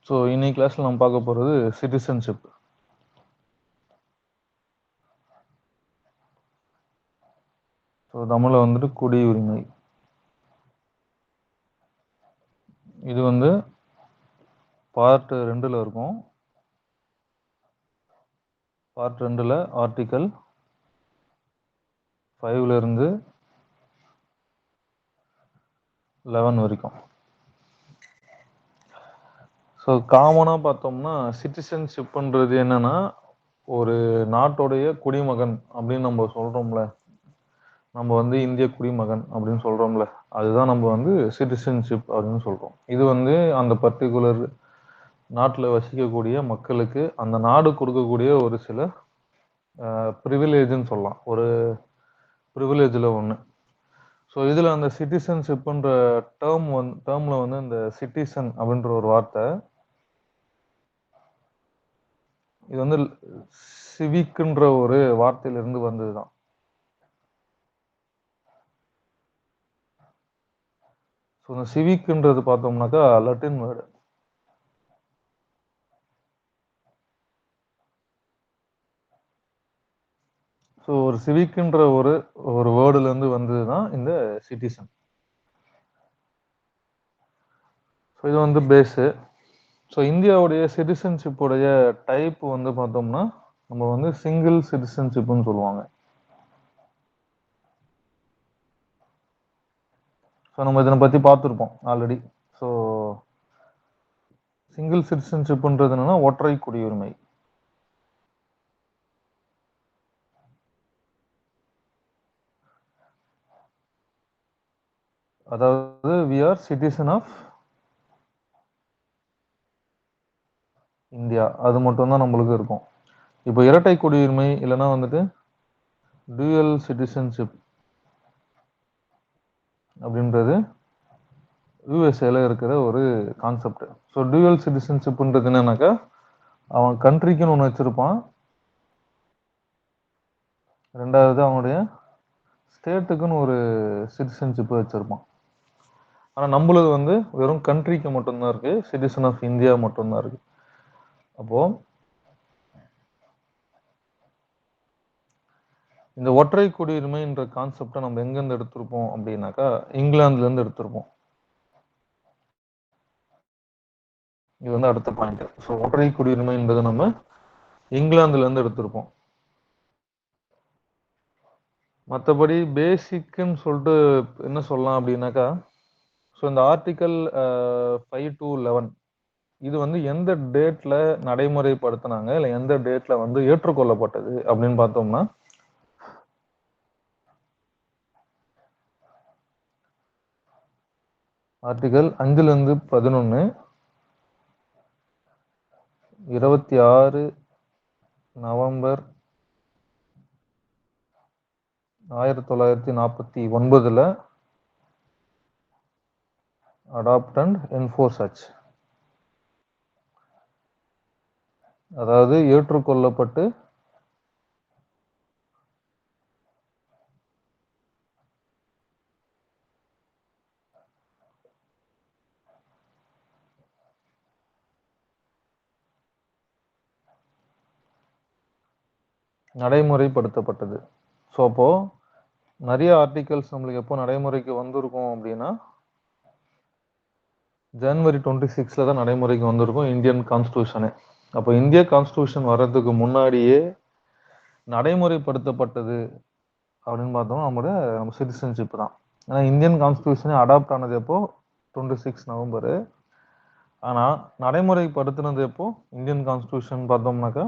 So இன்னைக்கு கிளாஸில் நம்ம பார்க்க போகிறது சிட்டிசன்ஷிப். ஸோ தமிழில் வந்துட்டு குடியுரிமை. இது வந்து பார்ட் 2ல் இருக்கும். பார்ட் 2ல் ஆர்டிக்கல் 5லேருந்து 11 வரைக்கும். ஸோ காமனாக பார்த்தோம்னா சிட்டிசன்ஷிப்ன்றது என்னன்னா, ஒரு நாட்டோடைய குடிமகன் அப்படின்னு நம்ம சொல்கிறோம்ல, நம்ம வந்து இந்திய குடிமகன் அப்படின்னு சொல்கிறோம்ல, அதுதான் நம்ம வந்து சிட்டிசன்ஷிப் அப்படின்னு சொல்கிறோம். இது வந்து அந்த பர்டிகுலர் நாட்டில் வசிக்கக்கூடிய மக்களுக்கு அந்த நாடு கொடுக்கக்கூடிய ஒரு சில ப்ரிவிலேஜ்னு சொல்லலாம், ஒரு ப்ரிவிலேஜில் ஒன்று. ஸோ இதில் அந்த சிட்டிசன்ஷிப்புன்ற டேர்மில் வந்து இந்த சிட்டிசன் அப்படின்ற ஒரு வார்த்தை, இது வந்து சிவிக்ன்ற ஒரு வார்த்தையிலிருந்து வந்தது தான். ஸோ இந்த சிவிக்ன்றது பார்த்தோம்னாக்கா லட்டின் வேர்டு. ஸோ ஒரு சிவிக்ன்ற ஒரு வேர்டுலேருந்து வந்தது தான் இந்த சிட்டிசன். ஸோ இது வந்து பேஸு. ஸோ இந்தியாவுடைய சிட்டிசன்ஷிப்புடைய டைப் வந்து பார்த்தோம்னா நம்ம வந்து சிங்கிள் சிட்டிசன்ஷிப்னு சொல்லுவாங்க. ஸோ நம்ம இதனை பற்றி பார்த்துருப்போம் ஆல்ரெடி. ஸோ சிங்கிள் சிட்டிசன்ஷிப்ன்றது என்னன்னா ஒற்றை குடியுரிமை. அதாவது we are citizen of India, அது மட்டும்தான் நம்மளுக்கு இருக்கும். இப்போ இரட்டை குடியுரிமை இல்லைன்னா வந்துட்டு டூயல் சிட்டிசன்ஷிப் அப்படின்றது யூஎஸ்ஏல இருக்கிற ஒரு கான்செப்ட். ஸோ டூயல் சிட்டிசன்ஷிப்ன்றது என்னன்னாக்கா, அவன் கண்ட்ரிக்குன்னு ஒன்று வச்சிருப்பான், ரெண்டாவது அவனுடைய ஸ்டேட்டுக்குன்னு ஒரு சிட்டிசன்ஷிப் வச்சிருப்பான். ஆனால் நம்மளது வந்து வெறும் கண்ட்ரிக்கு மட்டும்தான் இருக்கு, சிட்டிசன் ஆஃப் இந்தியா மட்டும்தான் இருக்கு. அப்போ இந்த ஒற்றை குடியுரிமைன்ற கான்செப்டை நம்ம எங்கேருந்து எடுத்திருப்போம் அப்படின்னாக்கா, இங்கிலாந்துலேருந்து எடுத்திருப்போம். இது வந்து அடுத்த பாயிண்ட். ஸோ ஒற்றை குடியுரிமைன்றது நம்ம இங்கிலாந்துலேருந்து எடுத்திருப்போம். மற்றபடி பேசிக்குன்னு சொல்லிட்டு என்ன சொல்லலாம் அப்படின்னாக்கா, ஸோ இந்த ஆர்டிக்கல் 5 to 11 இது வந்து எந்த டேட்ல நடைமுறைப்படுத்தினாங்க, இல்லை எந்த டேட்ல வந்து ஏற்றுக்கொள்ளப்பட்டது அப்படின்னு பார்த்தோம்னா, ஆர்டிகல் 5லேருந்து 11 26 நவம்பர் 1949 அடாப்ட் அண்ட் என்ஃபோர்ஸ் ஆச்சு. அதாவது ஏற்றுக்கொள்ளப்பட்டு நடைமுறைப்படுத்தப்பட்டது. ஸோ அப்போ நிறைய ஆர்டிகல்ஸ் நம்மளுக்கு எப்போ நடைமுறைக்கு வந்திருக்கும் அப்படின்னா, ஜனவரி 26 தான் நடைமுறைக்கு வந்திருக்கும் இந்தியன் கான்ஸ்டியூஷனு. அப்போ இந்திய கான்ஸ்டியூஷன் வர்றதுக்கு முன்னாடியே நடைமுறைப்படுத்தப்பட்டது அப்படின்னு பார்த்தோம்னா நம்ம சிட்டிசன்ஷிப் தான். ஏன்னா இந்தியன் கான்ஸ்டியூஷனே அடாப்ட் ஆனது எப்போ 26 நவம்பரு. ஆனால் நடைமுறைப்படுத்தினது எப்போ இந்தியன் கான்ஸ்டியூஷன் பார்த்தோம்னாக்கா,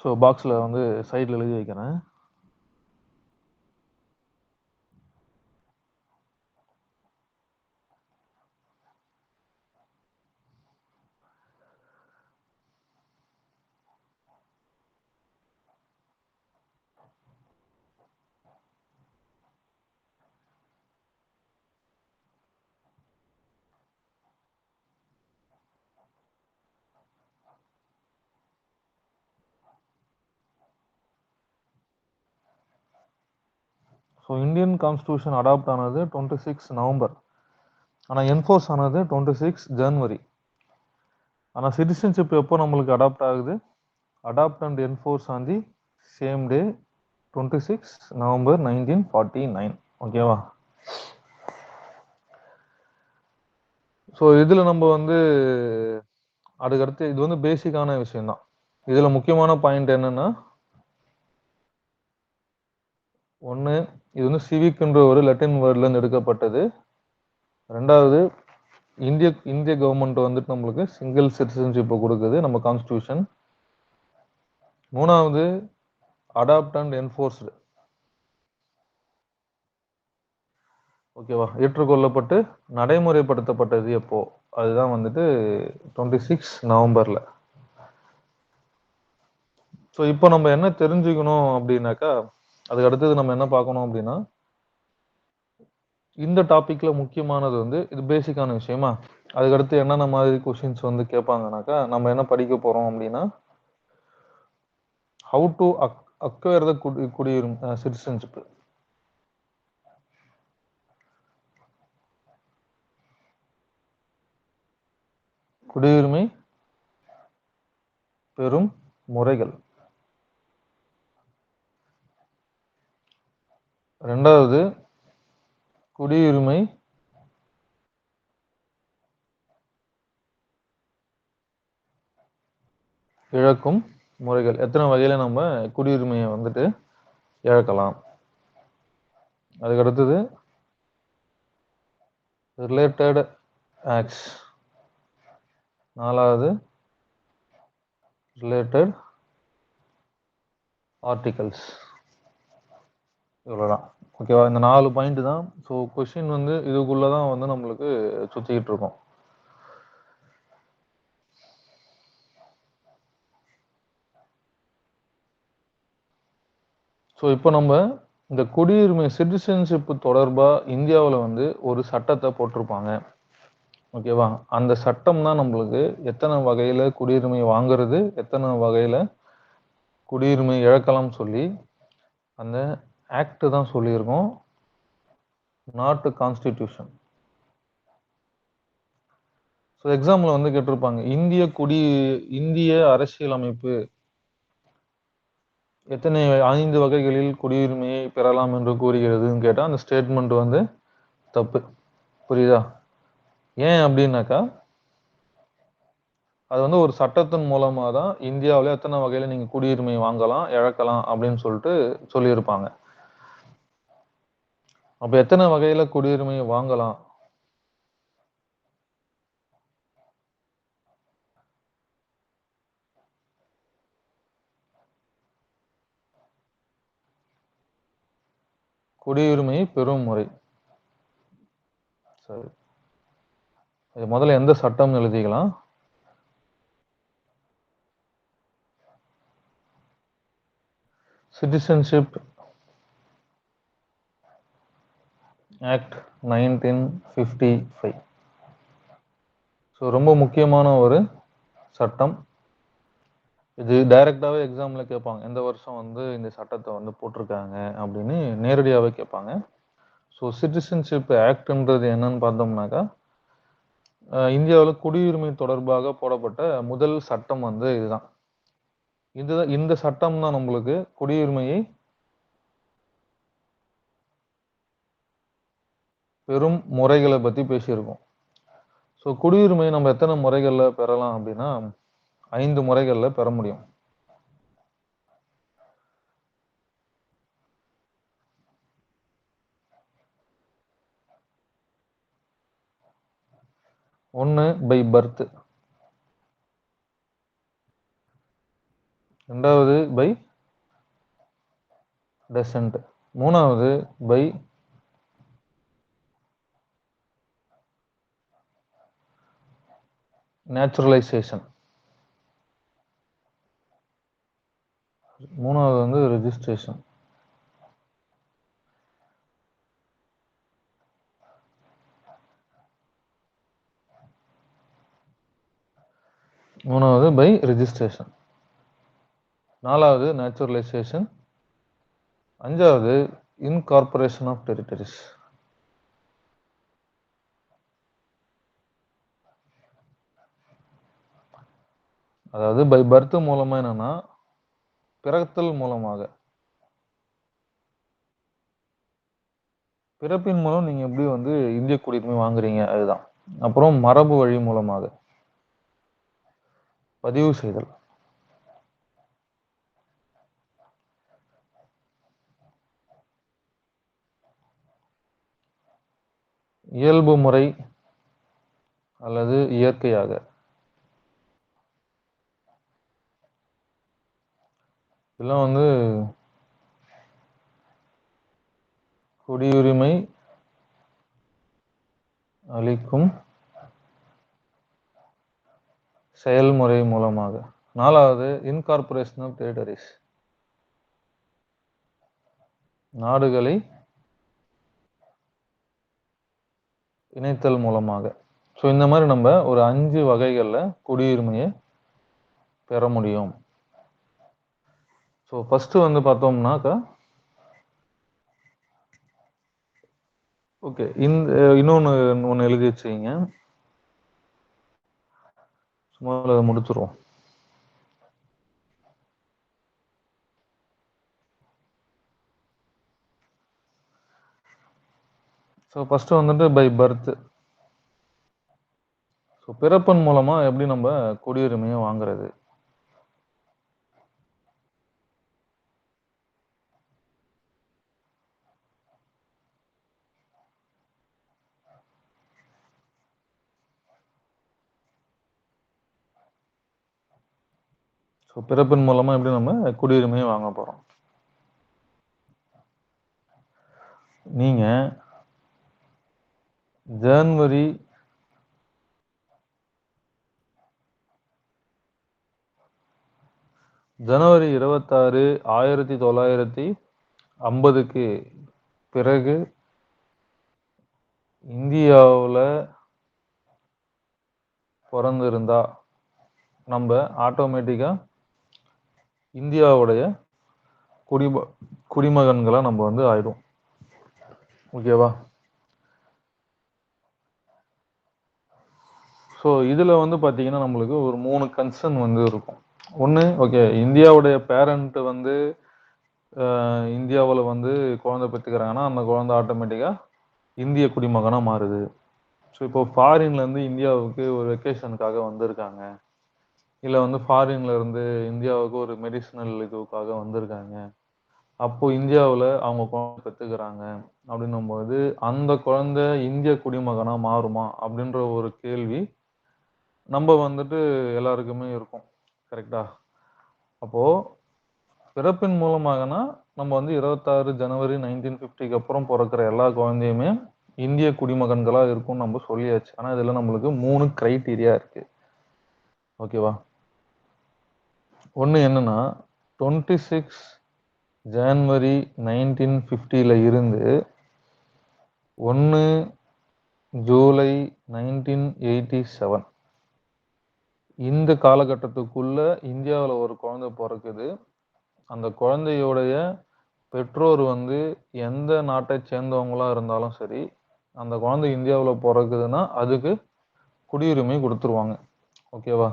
ஸோ பாக்ஸில் வந்து சைடில் எழுதி வைக்கிறேன். ஸோ இந்தியன் கான்ஸ்டியூஷன் அடாப்ட் ஆனது 26 நவம்பர். ஆனால் என்ஃபோர்ஸ் ஆனது 26 ஜனவரி. ஆனால் சிட்டிசன்ஷிப் எப்போ நம்மளுக்கு அடாப்ட் ஆகுது? Adopt and enforce on the same day 26 November 1949. ஓகேவா? ஸோ இதில் நம்ம வந்து அதுக்கடுத்து இது வந்து பேசிக்கான விஷயம்தான். இதில் முக்கியமான பாயிண்ட் என்னன்னா, ஒன்று, இது வந்து சிவிக்ன்ற ஒரு லட்டின் வேர்ட்லேருந்து எடுக்கப்பட்டது. ரெண்டாவது, இந்திய கவர்மெண்ட் வந்துட்டு நம்மளுக்கு சிங்கிள் சிட்டிசன்ஷிப்பை கொடுக்குது நம்ம கான்ஸ்டியூஷன். மூணாவது, அடாப்ட் அண்ட் என்ஃபோர்ஸ்டு. ஓகேவா? ஏற்றுக்கொள்ளப்பட்டு நடைமுறைப்படுத்தப்பட்டது எப்போ? அதுதான் வந்துட்டு 26 நவம்பர்ல. ஸோ இப்போ நம்ம என்ன தெரிஞ்சுக்கணும் அப்படின்னாக்கா, அதுக்கு அடுத்தது நம்ம என்ன பார்க்கணும் அப்படின்னா, இந்த டாபிக்ல முக்கியமானது வந்து இது பேசிக்கான விஷயமா. அதுக்கடுத்து என்னென்ன மாதிரி கொஸ்டின்ஸ் வந்து கேட்பாங்கனாக்கா, நம்ம என்ன படிக்க போறோம் அப்படின்னா, ஹவு டு அக்வயர் த குடியுரிமை சிட்டிசன்ஷிப். குடியுரிமை பெறும் முறைகள். ரெண்டாவது, குடியுரிமை இழக்கும் முறைகள். எத்தனை வகையில நம்ம குடியுரிமையை வந்துட்டு இழக்கலாம். அதுக்கு அடுத்தது ரிலேட்டட் ஆக்ட்ஸ். நாலாவது, ரிலேட்டட் ஆர்டிகல்ஸ். இவ்வளோதான். ஓகேவா? இந்த 4 பாயிண்ட் தான். ஸோ கொஸ்டின் வந்து இதுக்குள்ள தான் வந்து நம்மளுக்கு சுற்றிக்கிட்டு இருக்கோம். ஸோ இப்போ நம்ம இந்த குடியுரிமை சிட்டிசன்ஷிப் தொடர்பாக இந்தியாவில் வந்து ஒரு சட்டத்தை போட்டிருப்பாங்க. ஓகேவா? அந்த சட்டம் தான் நம்மளுக்கு எத்தனை வகையில் குடியுரிமை வாங்குறது, எத்தனை வகையில் குடியுரிமை இழக்கலாம் சொல்லி அந்த ஆக்ட் தான் சொல்லியிருக்கோம், நாட் கான்ஸ்டிடியூஷன். ஸோ எக்ஸாம்பிள் வந்து கேட்டிருப்பாங்க, இந்திய அரசியல் அமைப்பு எத்தனை 5 வகைகளில் குடியுரிமையை பெறலாம் என்று கூறுகிறதுன்னு கேட்டால் அந்த ஸ்டேட்மெண்ட் வந்து தப்பு. புரியுதா? ஏன் அப்படின்னாக்கா, அது வந்து ஒரு சட்டத்தின் மூலமாக தான் இந்தியாவில் எத்தனை வகையில் நீங்கள் குடியுரிமை வாங்கலாம், இழக்கலாம் அப்படின்னு சொல்லிட்டு சொல்லியிருப்பாங்க. அப்போ எத்தனை வகையில் குடியுரிமையை வாங்கலாம்? குடியுரிமை பெறும் முறை. சரி, இது முதல்ல எந்த சட்டம் எழுதிக்கலாம்? Citizenship act 1955. ஸோ ரொம்ப முக்கியமான ஒரு சட்டம் இது. டைரக்டாவே எக்ஸாம்ல கேட்பாங்க, எந்த வருஷம் வந்து இந்த சட்டத்தை வந்து போட்டிருக்காங்க அப்படின்னு நேரடியாகவே கேட்பாங்க. ஸோ சிட்டிசன்ஷிப் ஆக்ட்ன்றது என்னன்னு பார்த்தோம்னாக்கா, இந்தியாவில் குடியுரிமை தொடர்பாக போடப்பட்ட முதல் சட்டம் வந்து இதுதான். இந்த சட்டம் தான் நம்மளுக்கு குடியுரிமையை பெரும் முறைகளை பத்தி பேசியிருக்கோம். ஸோ குடியுரிமை நம்ம எத்தனை முறைகள்ல பெறலாம் அப்படின்னா, 5 முறைகள்ல பெற முடியும். ஒன்று பை பர்த், ரெண்டாவது பை டெசன்ட், மூணாவது பை நேச்சுரலைசேஷன், மூணாவது வந்து ரெஜிஸ்ட்ரேஷன். மூணாவது பை ரெஜிஸ்ட்ரேஷன், நாலாவது நேச்சுரலைசேஷன், அஞ்சாவது இன்கார்பரேஷன் ஆஃப் டெரிட்டரிஸ். அதாவது பை பர்த் மூலமா என்னன்னா, பிறத்தல் மூலமாக. பிறப்பின் மூலம் நீங்க எப்படி வந்து இந்திய குடியுரிமை வாங்குறீங்க அதுதான். அப்புறம் மரபு வழி மூலமாக. பதிவு செய்தல். இயல்பு முறை அல்லது இயற்கையாக. இதெல்லாம் வந்து குடியுரிமை அளிக்கும் செயல்முறை மூலமாக. 4வது இன்கார்ப்பரேஷன் ஆஃப் டெரிட்டரிஸ். நாடுகளை இணைத்தல் மூலமாக. ஸோ இந்த மாதிரி நம்ம ஒரு 5 வகைகள்ல குடியுரிமையை பெற முடியும். ஸோ ஃபர்ஸ்ட் வந்து பார்த்தோம்னாக்கா, ஓகே இன்னொன்னு ஒன்று எழுதி வச்சுக்கிங்க. சும்மா அதை முடிச்சிருவோம். ஸோ ஃபர்ஸ்ட் வந்துட்டு பை பர்த். ஸோ பிறப்பன் மூலமா எப்படி நம்ம குடியுரிமையை வாங்குறது? ஸோ பிறப்பின் மூலமா எப்படி நம்ம குடியுரிமையை வாங்க போறோம்? நீங்க ஜனவரி 26, 1950க்கு பிறகு இந்தியாவுல பிறந்திருந்தா நம்ம ஆட்டோமேட்டிக்கா இந்தியாவுடைய குடிமகன்களா நம்ம வந்து ஆயிடும். ஓகேவா? ஸோ இதுல வந்து பாத்தீங்கன்னா நம்மளுக்கு ஒரு 3 கன்சர்ன் வந்து இருக்கும். ஒன்று, ஓகே, இந்தியாவுடைய பேரண்ட் வந்து இந்தியாவில் வந்து குழந்தை பெற்றுக்கிறாங்கன்னா அந்த குழந்தை ஆட்டோமேட்டிக்காக இந்திய குடிமகனாக மாறுது. ஸோ இப்போ ஃபாரின்லேருந்து இந்தியாவுக்கு ஒரு வெக்கேஷனுக்காக வந்திருக்காங்க, இல்லை வந்து ஃபாரின்ல இருந்து இந்தியாவுக்கு ஒரு மெடிசினல் இதுக்காக வந்திருக்காங்க. அப்போ இந்தியாவில் அவங்க குழந்தை பெற்றுக்கிறாங்க அப்படின்னும்போது அந்த குழந்தை இந்திய குடிமகனா மாறுமா அப்படின்ற ஒரு கேள்வி நம்ம வந்துட்டு எல்லாருக்குமே இருக்கும். கரெக்டா? அப்போ பிறப்பின் மூலமாகனா நம்ம வந்து 26 ஜனவரி 1950க்கு அப்புறம் பிறக்கிற எல்லா குழந்தையுமே இந்திய குடிமகன்களா இருக்கும்னு நம்ம சொல்லியாச்சு. ஆனா இதுல நம்மளுக்கு 3 கிரைட்டீரியா இருக்கு. ஓகேவா? ஒண்ணு என்னன்னா, 26 ஜனவரி 1950ல இருந்து 1 ஜூலை 1987 இந்த காலகட்டத்துக்குள்ள இந்தியாவில் ஒரு குழந்தை பிறக்குது. அந்த குழந்தையோடைய பெற்றோர் வந்து எந்த நாட்டை சேர்ந்தவங்களா இருந்தாலும் சரி, அந்த குழந்தை இந்தியாவில் பிறக்குதுன்னா அதுக்கு குடியுரிமை கொடுத்துருவாங்க. ஓகேவா?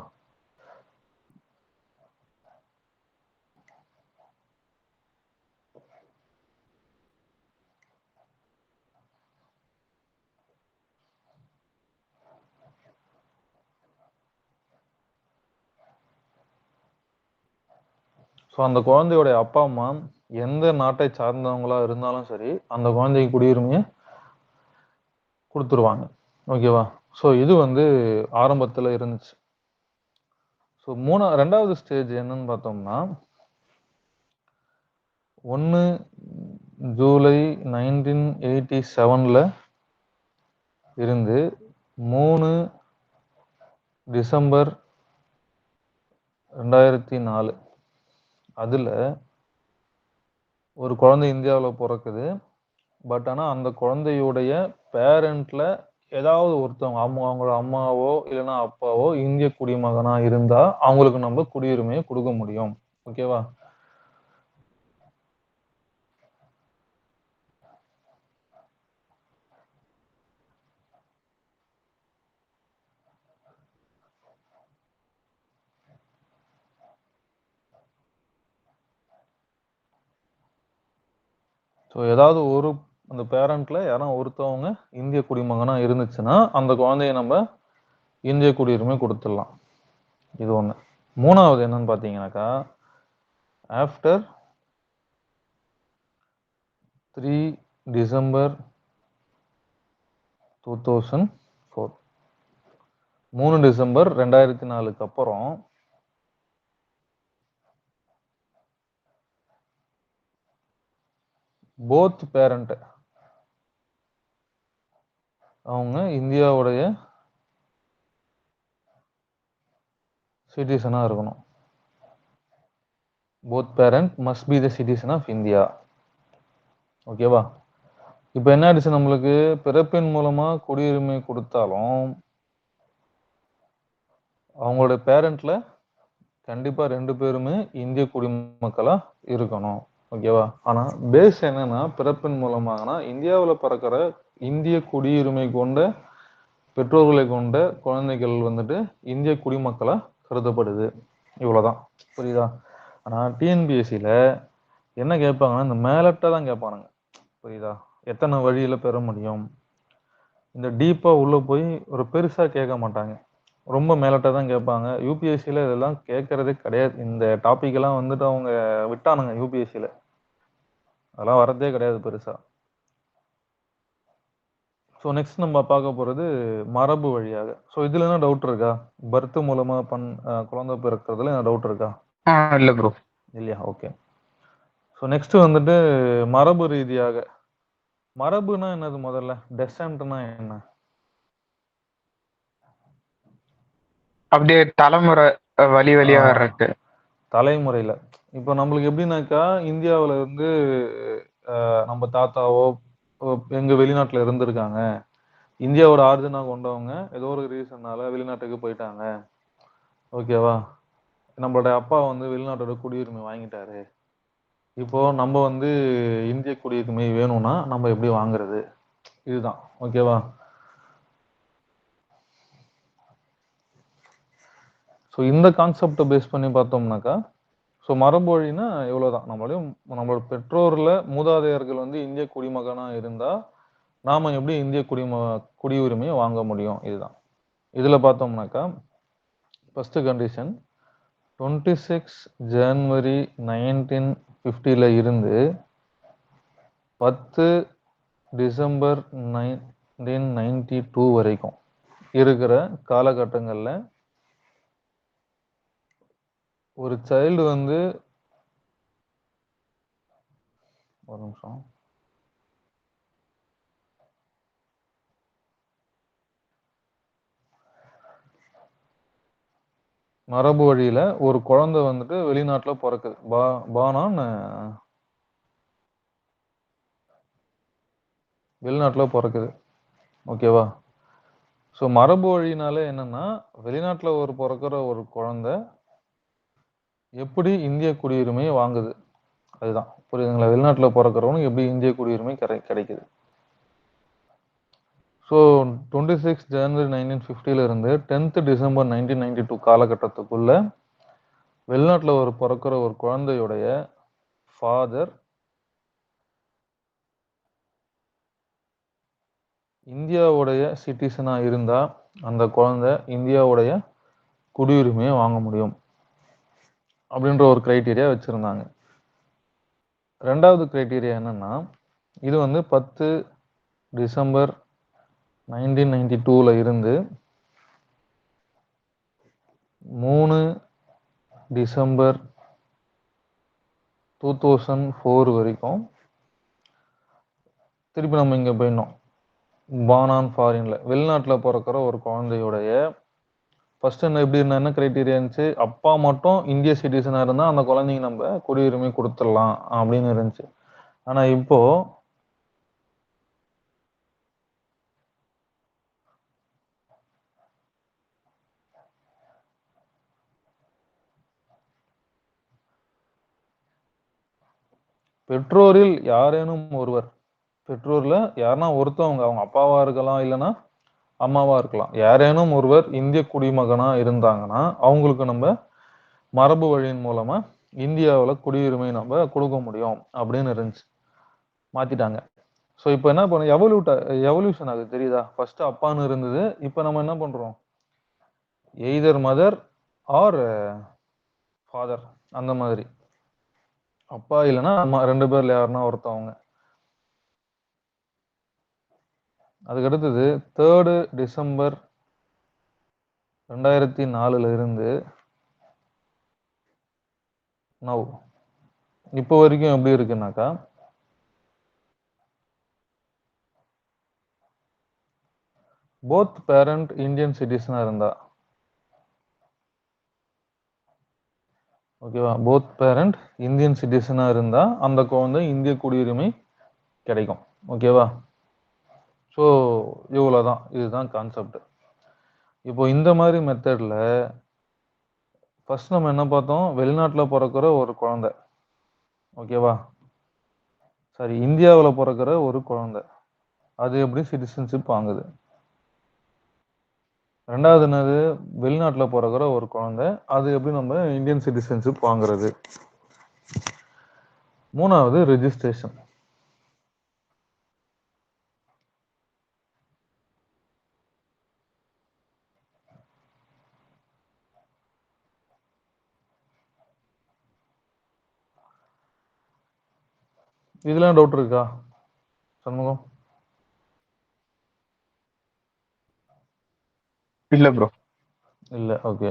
ஸோ அந்த குழந்தையோடைய அப்பா அம்மா எந்த நாட்டை சார்ந்தவங்களா இருந்தாலும் சரி, அந்த குழந்தைக்கு குடியுரிமையை கொடுத்துருவாங்க. ஓகேவா? ஸோ இது வந்து ஆரம்பத்தில் இருந்துச்சு. ஸோ 2வது ஸ்டேஜ் என்னன்னு பார்த்தோம்னா, 1 ஜூலை 1987ல இருந்து 3 டிசம்பர் 2004 அதுல ஒரு குழந்தை இந்தியாவில் பிறக்குது. பட் ஆனா அந்த குழந்தையுடைய பேரண்ட்ல ஏதாவது ஒருத்தவங்க அவங்களோட அம்மாவோ இல்லைன்னா அப்பாவோ இந்திய குடிமகனா இருந்தா அவங்களுக்கு நம்ம குடியுரிமையை கொடுக்க முடியும். ஓகேவா? ஸோ ஏதாவது ஒரு அந்த பேரண்ட்ல யாரும் ஒருத்தவங்க இந்திய குடிமகனா இருந்துச்சுன்னா அந்த குழந்தைய நம்ம இந்திய குடியுரிமை கொடுத்துடலாம். இது ஒன்று. மூணாவது என்னன்னு பார்த்தீங்கன்னாக்கா, ஆஃப்டர் 3 டிசம்பர் 2004, 3 டிசம்பர் 2004க்கு அப்புறம் போத் பேரண்ட் அவங்க இந்தியாவுடைய சிட்டிசனா இருக்கணும். Both parent must be the citizen of India. ஓகேவா? இப்போ என்ன ஆயிடுச்சு, நம்மளுக்கு பிறப்பின் மூலமா குடியுரிமை கொடுத்தாலும் அவங்களோட பேரண்ட்ல கண்டிப்பா 2 பேருமே இந்திய குடிமக்களா இருக்கணும். ஓகேவா? ஆனா பேஸ் என்னன்னா, பிறப்பின் மூலமாகனா இந்தியாவில் பிறக்கிற இந்திய குடியுரிமை கொண்ட பெற்றோர்களை கொண்ட குழந்தைகள் வந்துட்டு இந்திய குடிமக்களா கருதப்படுது. இவ்வளவுதான். புரியுதா? ஆனா டிஎன்பிஎஸ்சியில என்ன கேட்பாங்கன்னா, இந்த மேலட்டை தான் கேட்பானுங்க. புரியுதா? எத்தனை வழியில பெற முடியும், இந்த டீப்பா உள்ள போய் ஒரு பெருசா கேட்க மாட்டாங்க. ரொம்ப மேலட்டை தான் கேட்பாங்க. யூபிஎஸ்சியில இதெல்லாம் கேட்கறதே கிடையாது. இந்த டாபிக் எல்லாம் வந்துட்டு அவங்க விட்டானுங்க யூபிஎஸ்சியில. அதெல்லாம் வரதே கிடையாது பெருசா. ஸோ நெக்ஸ்ட் நம்ம பார்க்க போறது மரபு வழியாக. ஸோ இதுல என்ன டவுட் இருக்கா? பர்த் மூலமா குழந்தை பிறக்கிறதுல என்ன டவுட் இருக்கா? இல்ல ப்ரோ. இல்லையா? ஓகே. ஸோ நெக்ஸ்ட் வந்துட்டு மரபு ரீதியாக. மரபுனா என்னது முதல்ல? டெசன்ட்னா என்ன? அப்படியே தலைமுறை வழி வழியா வர்றது. தலைமுறையில இப்போ நம்மளுக்கு எப்படின்னாக்கா, இந்தியாவுல இருந்து நம்ம தாத்தாவோ எங்க வெளிநாட்டுல இருந்திருக்காங்க, இந்தியாவோட ஆரிஜினா கொண்டவங்க ஏதோ ஒரு ரீசன்னால வெளிநாட்டுக்கு போயிட்டாங்க. ஓகேவா? நம்மளோட அப்பா வந்து வெளிநாட்டோட குடியுரிமை வாங்கிட்டாரு. இப்போ நம்ம வந்து இந்திய குடியுரிமை வேணும்னா நம்ம எப்படி வாங்குறது? இதுதான். ஓகேவா? ஸோ இந்த கான்செப்டை பேஸ் பண்ணி பார்த்தோம்னாக்கா, ஸோ மரபு வழினா இவ்வளவுதான். நம்மளோட பெற்றோர்ல மூதாதையர்கள் வந்து இந்திய குடிமகனா இருந்தா நாம எப்படி இந்திய குடியுரிமையை வாங்க முடியும்? இதுதான். இதுல பார்த்தோம்னாக்கா, ஃபர்ஸ்ட் கண்டிஷன் 26 ஜனவரி 1950ல இருந்து 10 டிசம்பர் 1992 வரைக்கும் இருக்கிற காலகட்டங்கள்ல ஒரு சைல்டு வந்து, ஒரு நிமிஷம், மரபு வழியில ஒரு குழந்தை வந்துட்டு வெளிநாட்டுல பிறக்குது. பானான் வெளிநாட்டுல பிறக்குது. ஓகேவா? ஸோ மரபு வழினால என்னன்னா, வெளிநாட்டுல பிறக்கிற ஒரு குழந்தை எப்படி இந்திய குடியுரிமையை வாங்குது, அதுதான். புரியுதுங்களா? வெளிநாட்டுல பிறக்கிறவனுக்கு எப்படி இந்திய குடியுரிமை கிடைக்குது. ஸோ 26 ஜனவரி 1950ல இருந்து 10th டிசம்பர் 1992 காலகட்டத்துக்குள்ள வெளிநாட்டுல பிறக்கிற ஒரு குழந்தையுடைய ஃபாதர் இந்தியாவுடைய சிட்டிசனா இருந்தா அந்த குழந்தை இந்தியாவுடைய குடியுரிமையை வாங்க முடியும் அப்படின்ற ஒரு கிரைட்டீரியா வச்சிருந்தாங்க. ரெண்டாவது கிரைட்டீரியா என்னன்னா, இது வந்து 10 டிசம்பர் 1992ல இருந்து 3 டிசம்பர் 2004 வரைக்கும். திருப்பி நம்ம இங்க போயிடணும். பார்ன் ஆன் ஃபாரின்ல வெளிநாட்டுல பிறக்கிற ஒரு குழந்தையுடைய ஃபர்ஸ்ட் என்ன கிரைட்டீரியா இருந்துச்சு? அப்பா மட்டும் இந்திய சிட்டிசனா இருந்தா அந்த குழந்தைங்க நம்ம குடியுரிமை கொடுத்துடலாம் அப்படின்னு இருந்துச்சு. ஆனா இப்போ பெற்றோரில் யாரேனும் ஒருவர், பெற்றோர்ல யாருன்னா ஒருத்தவங்க, அவங்க அப்பாவா இருக்கலாம், இல்லைன்னா அம்மாவா இருக்கலாம், யாரேனும் ஒருவர் இந்திய குடிமகனா இருந்தாங்கன்னா அவங்களுக்கு நம்ம மரபு வழியின் மூலமா இந்தியாவில் குடியுரிமை நம்ம கொடுக்க முடியும் அப்படின்னு இருந்துச்சு. மாத்திட்டாங்க. ஸோ இப்போ என்ன பண்ண எவல்யூஷன் ஆகுது தெரியுதா? ஃபர்ஸ்ட் அப்பான்னு இருந்தது. இப்போ நம்ம என்ன பண்றோம்? எய்தர் மதர் ஆர் ஃபாதர் அந்த மாதிரி. அப்பா இல்லைன்னா அம்மா 2 பேர்ல யாருன்னா ஒருத்தவங்க. அதுக்கு அடுத்தது 3 டிசம்பர் 2004ல இருந்து நவ் இப்போ வரைக்கும் எப்படி இருக்குன்னாக்கா, போத் பேரண்ட் இந்தியன் சிட்டிசனா இருந்தா, ஓகேவா? போத் பேரண்ட் இந்தியன் சிட்டிசனா இருந்தா அந்த குழந்தை இந்திய குடியுரிமை கிடைக்கும். ஓகேவா? ஸோ இவ்வளோதான். இதுதான் கான்செப்ட். இப்போ இந்த மாதிரி மெத்தட்ல ஃபர்ஸ்ட் நம்ம என்ன பார்த்தோம்? வெளிநாட்டுல பிறக்கிற ஒரு குழந்தை. ஓகேவா? சரி, இந்தியாவுல பிறக்கிற ஒரு குழந்தை. அது எப்படி சிட்டிசன்ஷிப் வாங்குது? ரெண்டாவது என்னது? வெளிநாட்டுல பிறக்கிற ஒரு குழந்தை. அது எப்படி நம்ம இந்தியன் சிட்டிசன்ஷிப் வாங்குறது? மூணாவது ரெஜிஸ்ட்ரேஷன். இதெல்லாம் டவுட் இருக்கா சண்முகம்? இல்ல ப்ரோ. இல்ல. ஓகே.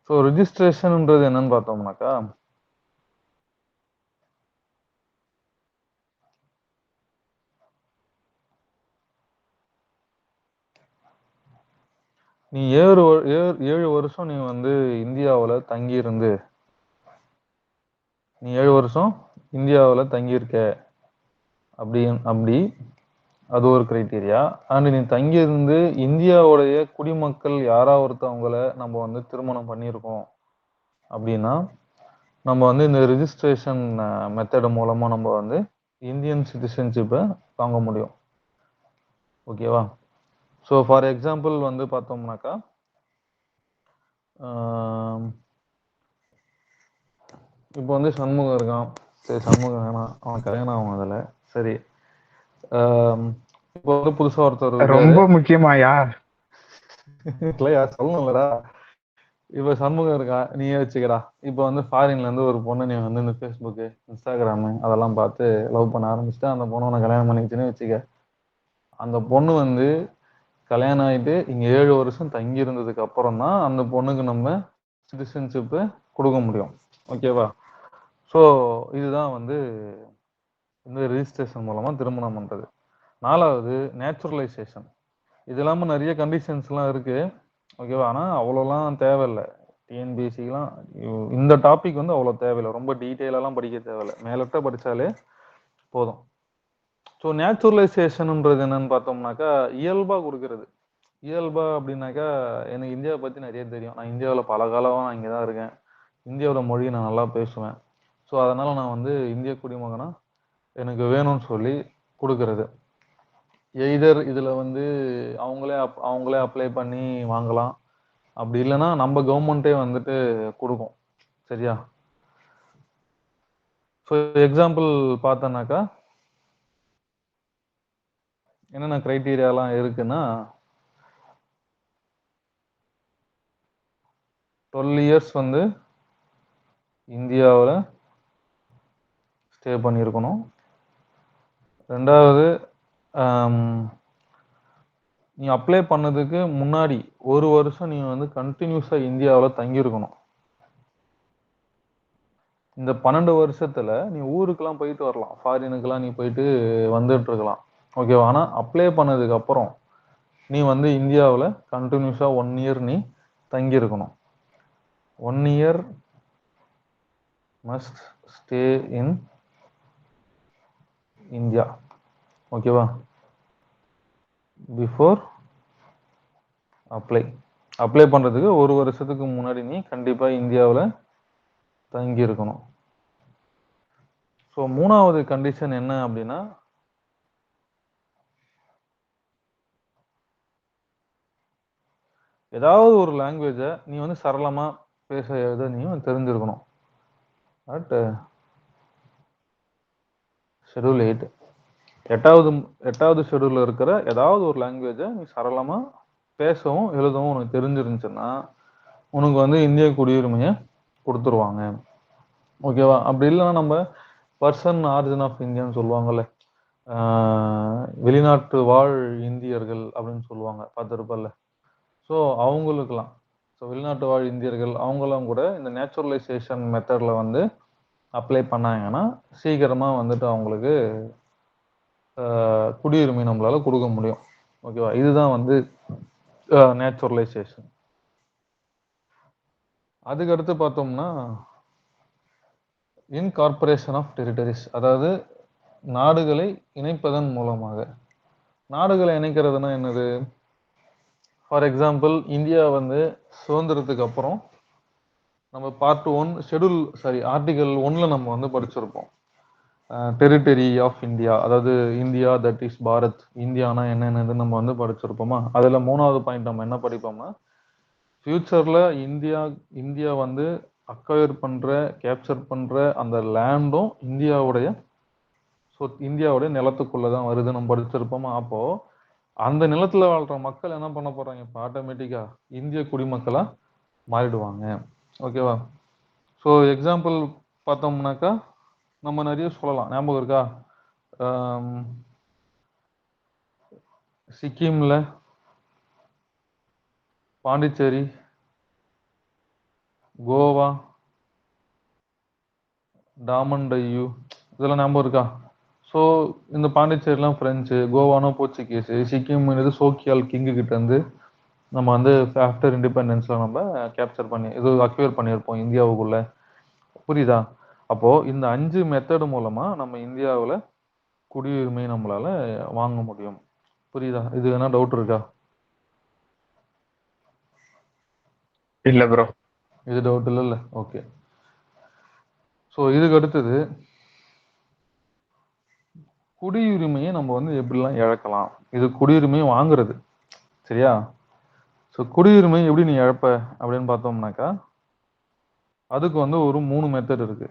ஸோ ரிஜிஸ்ட்ரேஷன்ன்றது என்னன்னு பார்த்தோம்னாக்கா, நீ 7 வருஷம் நீ வந்து இந்தியாவுல தங்கி இருந்து, நீ 7 வருஷம் இந்தியாவுல தங்கி இருக்க அப்படி அது ஒரு கிரைட்டீரியா. அண்ட் நீ தங்கி இருந்து இந்தியாவுடைய குடிமக்கள் யாராவது ஒருத்தவங்கள நம்ம வந்து திருமணம் பண்ணியிருக்கோம் அப்படின்னா, நம்ம வந்து இந்த ரிஜிஸ்ட்ரேஷன் மெத்தட் மூலமா நம்ம வந்து இந்தியன் சிட்டிசன்ஷிப்பை வாங்க முடியும். ஓகேவா? ஸோ ஃபார் எக்ஸாம்பிள் வந்து பார்த்தோம்னாக்கா, இப்போ வந்து சண்முகம் இருக்கான். சரி, சண்முகம் வேணாம், அவன் கல்யாணம் ஆகும் அதில். சரி, இப்போ வந்து புதுசா ஒருத்தர் இருக்காரு. ரொம்ப முக்கியமாயா? இல்லையா, சொல்லணும்லடா. இப்போ சண்முகம் இருக்கா, நீயே வச்சுக்கடா. இப்போ வந்து ஃபாரின்ல இருந்து ஒரு பொண்ணு நீ வந்து இந்த ஃபேஸ்புக்கு, இன்ஸ்டாகிராமு அதெல்லாம் பார்த்து லவ் பண்ண ஆரம்பிச்சுட்டு அந்த பொண்ணு உன்னை கல்யாணம் பண்ணிக்கிச்சுன்னு வச்சுக்க. அந்த பொண்ணு வந்து கல்யாணம் ஆகிட்டு இங்கே 7 வருஷம் தங்கி இருந்ததுக்கு அப்புறம் தான் அந்த பொண்ணுக்கு நம்ம சிட்டிசன்ஷிப்பு கொடுக்க முடியும். ஓகேவா? ஸோ இதுதான் வந்து இந்த ரிஜிஸ்ட்ரேஷன் மூலமா திருமணம் பண்றது. 4வது நேச்சுரலைசேஷன். இது இல்லாமல் நிறைய கண்டிஷன்ஸ்லாம் இருக்கு. ஓகேவா? ஆனால் அவ்வளோலாம் தேவையில்லை. டிஎன்பிஎஸ்சிக்கெலாம் இந்த டாபிக் வந்து அவ்வளோ தேவையில்லை. ரொம்ப டீட்டெயிலெல்லாம் படிக்க தேவையில்லை. மேலட்ட படித்தாலே போதும். ஸோ நேச்சுரலைசேஷன்ன்றது என்னன்னு பார்த்தோம்னாக்கா, இயல்பாக கொடுக்கறது. இயல்பா அப்படின்னாக்கா, எனக்கு இந்தியாவை பற்றி நிறைய தெரியும். நான் இந்தியாவில் பல காலமாக நான் இங்கே தான் இருக்கேன். இந்தியாவோட மொழியை நான் நல்லா பேசுவேன். ஸோ அதனால் நான் வந்து இந்திய குடிமகனா எனக்கு வேணும்னு சொல்லி கொடுக்கறது. எய்தர் இதில் வந்து அவங்களே அப்ளை பண்ணி வாங்கலாம். அப்படி இல்லைன்னா நம்ம கவர்மெண்ட்டே வந்துட்டு கொடுக்கும். சரியா? ஸோ எக்ஸாம்பிள் பார்த்தோன்னாக்கா, என்னென்ன கிரைட்டீரியாலாம் இருக்குன்னா, 12 இயர்ஸ் வந்து இந்தியாவில் ஸ்டே பண்ணியிருக்கணும். ரெண்டாவது, நீ அப்ளை பண்ணதுக்கு முன்னாடி 1 வருஷம் நீ வந்து கண்டினியூஸாக இந்தியாவில் தங்கியிருக்கணும். இந்த 12 வருஷத்துல நீ ஊருக்கெல்லாம் போயிட்டு வரலாம். ஃபாரினுக்கெல்லாம் நீ போயிட்டு வந்துட்டு இருக்கலாம். ஓகேவா? ஆனால் அப்ளை பண்ணதுக்கு அப்புறம் நீ வந்து இந்தியாவில் கண்டினியூஸாக 1 இயர் நீ தங்கியிருக்கணும். 1 year must stay in India. ஓகேவா? பிஃபோர் அப்ளை பண்ணுறதுக்கு 1 வருஷத்துக்கு முன்னாடி நீ கண்டிப்பாக இந்தியாவில் தங்கியிருக்கணும். ஸோ 3வது கண்டிஷன் என்ன அப்படின்னா, ஏதாவது ஒரு லாங்குவேஜை நீ வந்து சரளமாக பேச எழுத நீ தெரிஞ்சிருக்கணும். At schedule 8. எட்டாவது எட்டாவது ஷெட்யூலில் இருக்கிற ஏதாவது ஒரு லாங்குவேஜை நீ சரளமாக பேசவும் எழுதவும் உனக்கு தெரிஞ்சிருந்துச்சுன்னா உனக்கு வந்து இந்திய குடியுரிமையை கொடுத்துருவாங்க. ஓகேவா? அப்படி இல்லைன்னா நம்ம பர்சன் ஆரிஜின் ஆஃப் இந்தியான்னு சொல்லுவாங்கல்ல, வெளிநாட்டு வாழ் இந்தியர்கள் அப்படின்னு சொல்லுவாங்க, பார்த்துருப்பல்ல. ஸோ அவங்களுக்கெல்லாம், ஸோ வெளிநாட்டு வாழ் இந்தியர்கள் அவங்களாம் கூட இந்த நேச்சுரலைசேஷன் மெத்தடில் வந்து அப்ளை பண்ணாங்கன்னா சீக்கிரமாக வந்துட்டு அவங்களுக்கு குடியுரிமை நம்மளால கொடுக்க முடியும். ஓகேவா? இதுதான் வந்து நேச்சுரலைசேஷன். அதுக்கடுத்து பார்த்தோம்னா இன்கார்பரேஷன் ஆஃப் டெரிட்டரிஸ், அதாவது நாடுகளை இணைப்பதன் மூலமாக. நாடுகளை இணைக்கிறதுனா என்னது? ஃபார் எக்ஸாம்பிள், இந்தியா வந்து சுதந்திரத்துக்கு அப்புறம் நம்ம பார்ட் 1 ஆர்டிகல் 1ல நம்ம வந்து படிச்சிருப்போம். டெரிட்டரி ஆஃப் இந்தியா, அதாவது இந்தியா தட் இஸ் பாரத், இந்தியானா என்னென்னது நம்ம வந்து படிச்சிருப்போமா? அதுல 3வது பாயிண்ட் நம்ம என்ன படிப்போம்னா, ஃபியூச்சர்ல இந்தியா வந்து அக்வயர் பண்ற, கேப்சர் பண்ற அந்த லேண்டும் இந்தியாவுடைய நிலத்துக்குள்ளதான் வருது நம்ம படிச்சிருப்போமா? அப்போ அந்த நிலத்துல வாழ்ற மக்கள் என்ன பண்ண போறாங்க? இப்போ ஆட்டோமேட்டிக்கா இந்திய குடிமக்களா மாறிடுவாங்க. ஓகேவா? ஸோ எக்ஸாம்பிள் பார்த்தோம்னாக்கா நம்ம நிறைய சொல்லலாம். ஞாபகம் இருக்கா? சிக்கிம்ல, பாண்டிச்சேரி, கோவா, டாமன் டையூ, இதெல்லாம் ஞாபகம் இருக்கா? ஸோ இந்த பாண்டிச்சேரிலாம் பிரெஞ்சு, கோவானோ போர்ச்சுகீஸு, சிக்கிம் சோக்கியால் கிங்கு கிட்ட இருந்து நம்ம வந்து ஆஃப்டர் இண்டிபெண்டன்ஸ்ல நம்ம கேப்சர் பண்ணி இது அக்வயர் பண்ணியிருப்போம் இந்தியாவுக்குள்ள. புரியுதா? அப்போ இந்த 5 மெத்தட் மூலமா நம்ம இந்தியாவில் குடியுரிமை நம்மளால வாங்க முடியும். புரியுதா? இது என்ன டவுட் இருக்கா? இல்ல ப்ரோ. இது டவுட் இல்லைல்ல? ஓகே. ஸோ இதுக்கு அடுத்தது குடியுரிமையை நம்ம வந்து எப்படிலாம் இழக்கலாம், இது குடியுரிமையை வாங்குறது. சரியா? ஸோ குடியுரிமை எப்படி நீ இழப்ப அப்படின்னு பார்த்தோம்னாக்கா அதுக்கு வந்து ஒரு 3 மெத்தட் இருக்கு.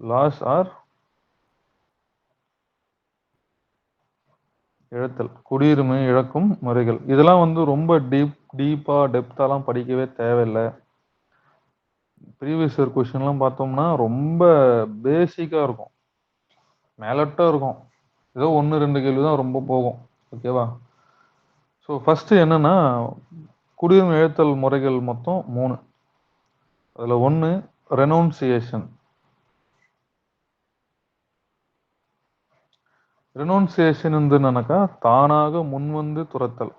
லாஸ் ஆர் இழத்தல், குடியுரிமை இழக்கும் முறைகள். இதெல்லாம் வந்து ரொம்ப டெப்த்தாலாம் படிக்கவே தேவையில்லை. ப்ரீவியஸ் இயர் கொஸ்டின்லாம் பார்த்தோம்னா ரொம்ப பேசிக்காக இருக்கும், மேலட்டாக இருக்கும். ஏதோ 1-2 கேள்வி தான் ரொம்ப போகும். ஓகேவா? ஸோ ஃபர்ஸ்ட் என்னன்னா, குடியுரிமை இழத்தல் முறைகள் மொத்தம் 3. அதில் 1 ரெனவுன்சியேஷன். ரெனவுன்சியேஷன் என்னன்னாக்கா தானாக முன்வந்து துரத்தல்.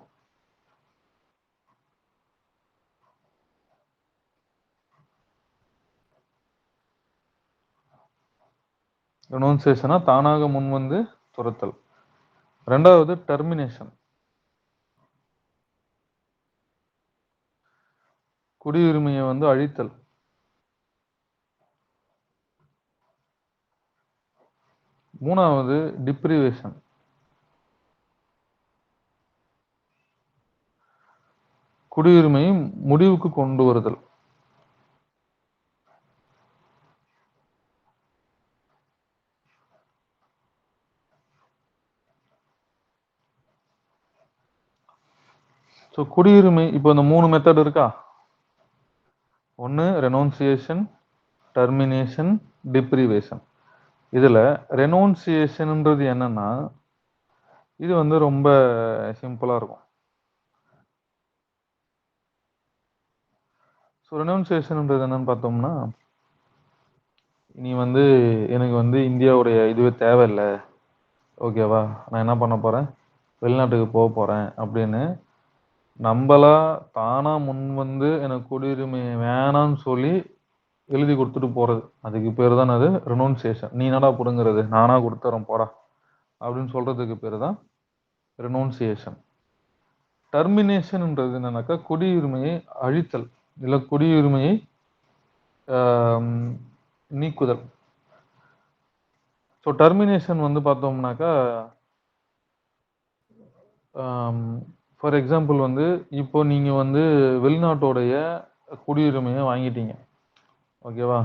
ரெனவுன்சியேஷனா தானாக முன்வந்து துரத்தல். 2வது டெர்மினேஷன், குடியுரிமையை வந்து அழித்தல். 3வது டிப்ரிவேஷன், குடியுரிமையை முடிவுக்கு கொண்டு வருதல். ஸோ குடியுரிமை இப்போ இந்த 3 மெத்தட் இருக்கா? 1 ரெனவுன்சியேஷன், டெர்மினேஷன், டிப்ரிவேஷன். இதுல ரெனவுன்சியேஷன்ன்றது என்னன்னா, இது வந்து ரொம்ப சிம்பிளா இருக்கும். ஸோ ரெனவுன்சியேஷன்ன்றது என்னன்னு பார்த்தோம்னா, நீ வந்து எனக்கு வந்து இந்தியாவுடைய இதுவே தேவையில்லை, ஓகேவா, நான் என்ன பண்ண போறேன், வெளிநாட்டுக்கு போக போறேன் அப்படின்னு நம்மளா தானா முன் வந்து எனக்கு குடியுரிமை வேணாம்னு சொல்லி எழுதி கொடுத்துட்டு போறது, அதுக்கு பேர் தான் அது ரெனவுன்சியேஷன். நீ என்னடா புடுங்கிறது, நானா கொடுத்துறேன் போடா அப்படின்னு சொல்றதுக்கு பேர் தான் ரெனவுன்சியேஷன். டெர்மினேஷன்ன்றது என்னன்னாக்கா குடியுரிமையை அழித்தல், இல்ல குடியுரிமையை நீக்குதல். ஸோ டெர்மினேஷன் வந்து பார்த்தோம்னாக்கா, ஃபார் எக்ஸாம்பிள் வந்து இப்போ நீங்க வந்து வெளிநாட்டோடைய குடியுரிமையை வாங்கிட்டீங்க. ஓகேவா?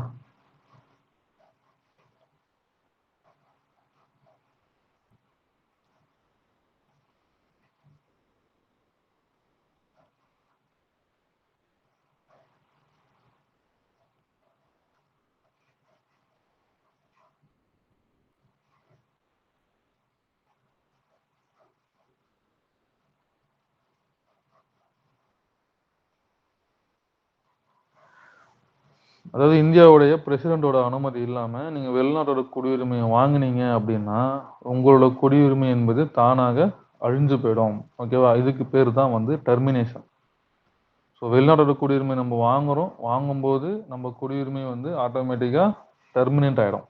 அதாவது இந்தியாவுடைய பிரசிடென்ட்டோட அனுமதி இல்லாம நீங்க வெளிநாட்டோட குடியுரிமையை வாங்குனீங்க அப்படின்னா, உங்களோட குடியுரிமை என்பது தானாக அழிஞ்சு போயிடும். ஓகேவா? இதுக்கு பேரு தான் வந்து டெர்மினேஷன். ஸோ வெளிநாட்டோட குடியுரிமை நம்ம வாங்குறோம். வாங்கும்போது நம்ம குடியுரிமை வந்து ஆட்டோமேட்டிக்கா டெர்மினேட் ஆயிடும்.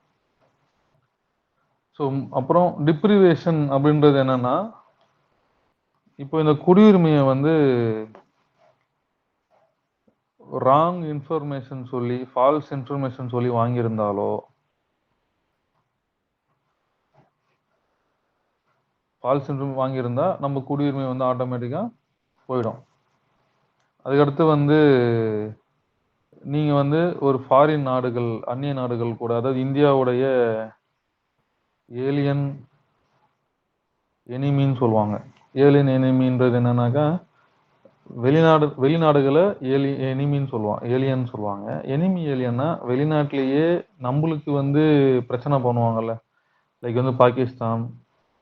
ஸோ அப்புறம் டிப்ரிவேஷன் அப்படின்றது என்னன்னா, இப்போ இந்த குடியுரிமையை வந்து ராங் இன்ஃபர்மேஷன் சொல்லி, ஃபால்ஸ் இன்ஃபர்மேஷன் சொல்லி வாங்கியிருந்தாலோ, ஃபால்ஸ் இன்ஃபர்மேஷன் வாங்கியிருந்தா நம்ம குடியுரிமை வந்து ஆட்டோமேட்டிக்கா போயிடும். அதுக்கடுத்து வந்து நீங்க வந்து ஒரு ஃபாரின் நாடுகள், அந்நிய நாடுகள் கூட, அதாவது இந்தியாவுடைய ஏலியன் எனிமின்னு சொல்லுவாங்க. ஏலியன் எனிமின்றது என்னன்னாக்கா, வெளிநாடுகள எனிமின்னு சொல்லுவாங்க. ஏலியன் சொல்லுவாங்க. எனிமி ஏலியன்னா வெளிநாட்டிலேயே நம்பளுக்கு வந்து பிரச்சனை பண்ணுவாங்கல்ல. லைக் வந்து பாகிஸ்தான்,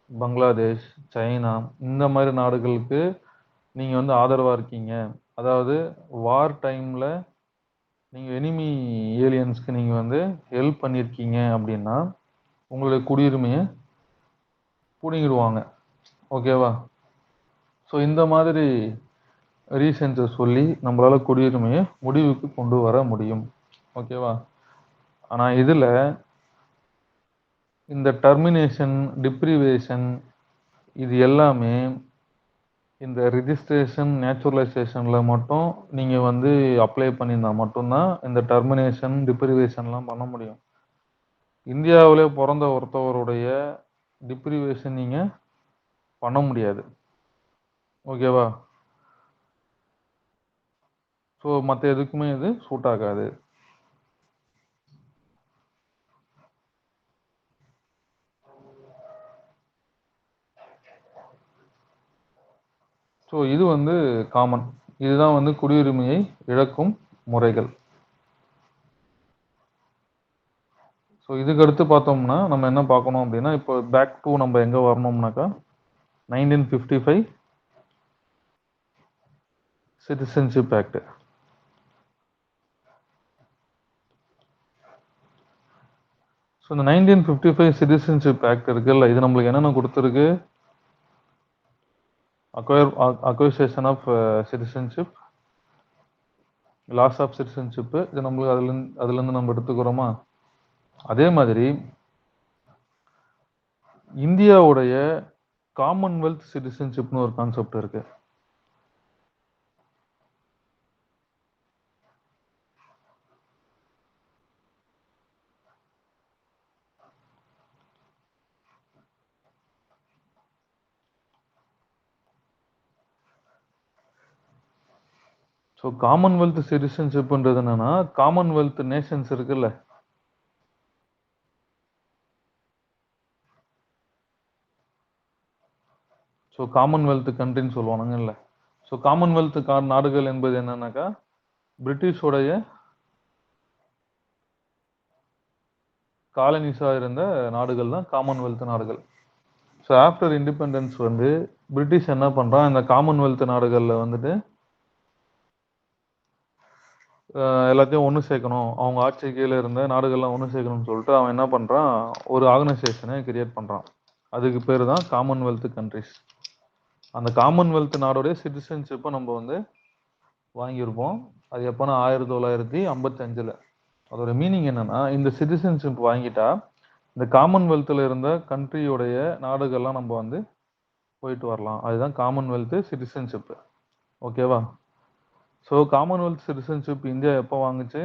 பங்களாதேஷ், சைனா இந்த மாரி நாடுகளுக்கு நீங்க வந்து ஆதரவா இருக்கீங்க. அதாவது வார் டைம்ல நீங்க எனிமி ஏலியன்ஸ்க்கு நீங்க வந்து ஹெல்ப் பண்ணியிருக்கீங்க அப்படின்னா, உங்களுடைய குடியுரிமைய புடுங்கிடுவாங்க. ஓகேவா? ஸோ இந்த மாதிரி ரீசன்ஸ சொல்லி நம்மளால குடியுரிமைய முடிவுக்கு கொண்டு வர முடியும். ஓகேவா? ஆனா இதுல இந்த டெர்மினேஷன், டிப்ரிவேஷன் இது எல்லாமே இந்த ரிஜிஸ்ட்ரேஷன், நேச்சுரலைசேஷன்ல மட்டும் நீங்க வந்து அப்ளை பண்ணியிருந்தா மட்டும் தான் இந்த டெர்மினேஷன், டிப்ரிவேஷன்லாம் பண்ண முடியும். இந்தியாவிலே பொறந்த ஒருத்தவருடைய டிப்ரிவேஷன் நீங்க பண்ண முடியாது. ஓகேவா? ஸோ மத்த எதுக்குமே இது சூட் ஆகாது. ஸோ இது வந்து காமன். இதுதான் வந்து குடியுரிமையை இழக்கும் முறைகள். ஸோ இதுக்கு அடுத்து பார்த்தோம்னா, நம்ம என்ன பார்க்கணும் அப்படின்னா, இப்போ பேக் டூ நம்ம எங்க வரணும்னாக்கா, 1955 சிட்டிசன்ஷிப் ஆக்ட். ஸோ இந்த 1955 சிட்டிசன்ஷிப் ஆக்ட் இருக்குல்ல, இது நம்மளுக்கு என்னென்ன குடுத்திருக்கு? Acquisition of citizenship, loss of citizenship, இது நம்மளுக்கு அதுலேருந்து நம்ம எடுத்துக்கிறோமா? அதே மாதிரி இந்தியாவுடைய காமன்வெல்த் சிட்டிசன்ஷிப்னு ஒரு கான்செப்ட் இருக்கு. ஸோ காமன்வெல்த் சிட்டிசன்ஷிப்ன்றது என்னன்னா, காமன்வெல்த் நேஷன்ஸ் இருக்குல்ல, ஸோ காமன்வெல்த் கண்ட்ரின்னு சொல்லுவானுங்கல்ல. ஸோ காமன்வெல்த் நாடுகள் என்பது என்னன்னாக்கா, பிரிட்டிஷோடைய காலனிஸா இருந்த நாடுகள் தான் காமன்வெல்த் நாடுகள். ஸோ ஆஃப்டர் இண்டிபெண்டன்ஸ் வந்து பிரிட்டிஷ் என்ன பண்றான், இந்த காமன்வெல்த் நாடுகள்ல வந்துட்டு எல்லாத்தையும் ஒன்று சேர்க்கணும், அவங்க ஆட்சி கீழே இருந்த நாடுகள்லாம் ஒன்று சேர்க்கணும்னு சொல்லிட்டு அவன் என்ன பண்றான், ஒரு ஆர்கனைசேஷனை கிரியேட் பண்றான். அதுக்கு பேர் தான் காமன்வெல்த் கண்ட்ரிஸ். அந்த காமன்வெல்த் நாடுடைய சிட்டிசன்ஷிப்பை நம்ம வந்து வாங்கியிருப்போம். அது எப்போனா 1955ல். அதோட மீனிங் என்னன்னா, இந்த சிட்டிசன்ஷிப் வாங்கிட்டா இந்த காமன்வெல்த்தில் இருந்த கண்ட்ரியோடைய நாடுகள்லாம் நம்ம வந்து போயிட்டு வரலாம். அதுதான் காமன்வெல்த் சிட்டிசன்ஷிப். ஓகேவா? ஸோ காமன்வெல்த் சிட்டிசன்ஷிப் இந்தியா எப்போ வாங்குச்சு?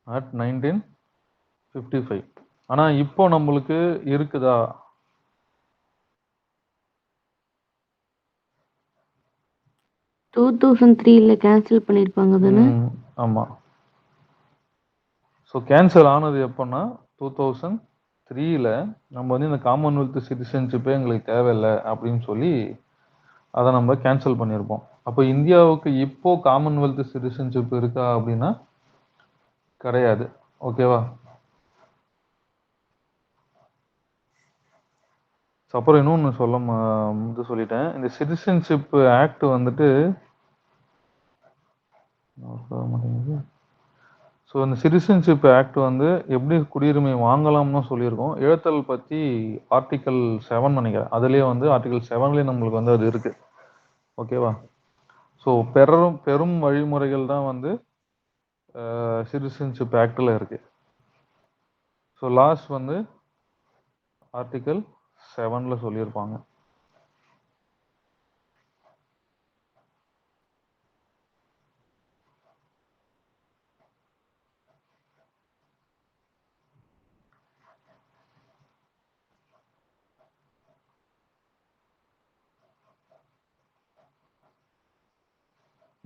அட் 1955. ஆனா இப்போ நம்மளுக்கு இருக்குதா? 2003ல கேன்சல் பண்ணியிருப்பாங்க தானே? ஆமா. ஸோ கேன்சல் ஆனது எப்போன்னா 2003ல நம்ம வந்து இந்த காமன்வெல்த் சிட்டிசன்ஷிப்பே எங்களுக்கு தேவையில்லை அப்படின்னு சொல்லி அதை நம்ம கேன்சல் பண்ணியிருப்போம். அப்போ இந்தியாவுக்கு இப்போ காமன்வெல்த் சிட்டிசன்ஷிப் இருக்கா அப்படின்னா கிடையாது. ஓகேவா? அப்புறம் இன்னொன்று இது சொல்லிட்டேன். இந்த சிட்டிசன்ஷிப் ஆக்ட் வந்துட்டு ஸோ இந்த சிட்டிசன்ஷிப் ஆக்ட் வந்து எப்படி குடியுரிமை வாங்கலாம்னு சொல்லியிருக்கோம். இழத்தல் பற்றி ஆர்டிக்கல் 7 நினைக்கிறேன். அதுலேயே வந்து ஆர்டிக்கல் 7லேயே நம்மளுக்கு வந்து அது இருக்கு. ஓகேவா? ஸோ பெரும் வழிமுறைகள் தான் வந்து சிட்டிசன்ஷிப் ஆக்டில் இருக்கு. ஸோ லாஸ்ட் வந்து ஆர்டிக்கல் 7ல சொல்லியிருப்பாங்க.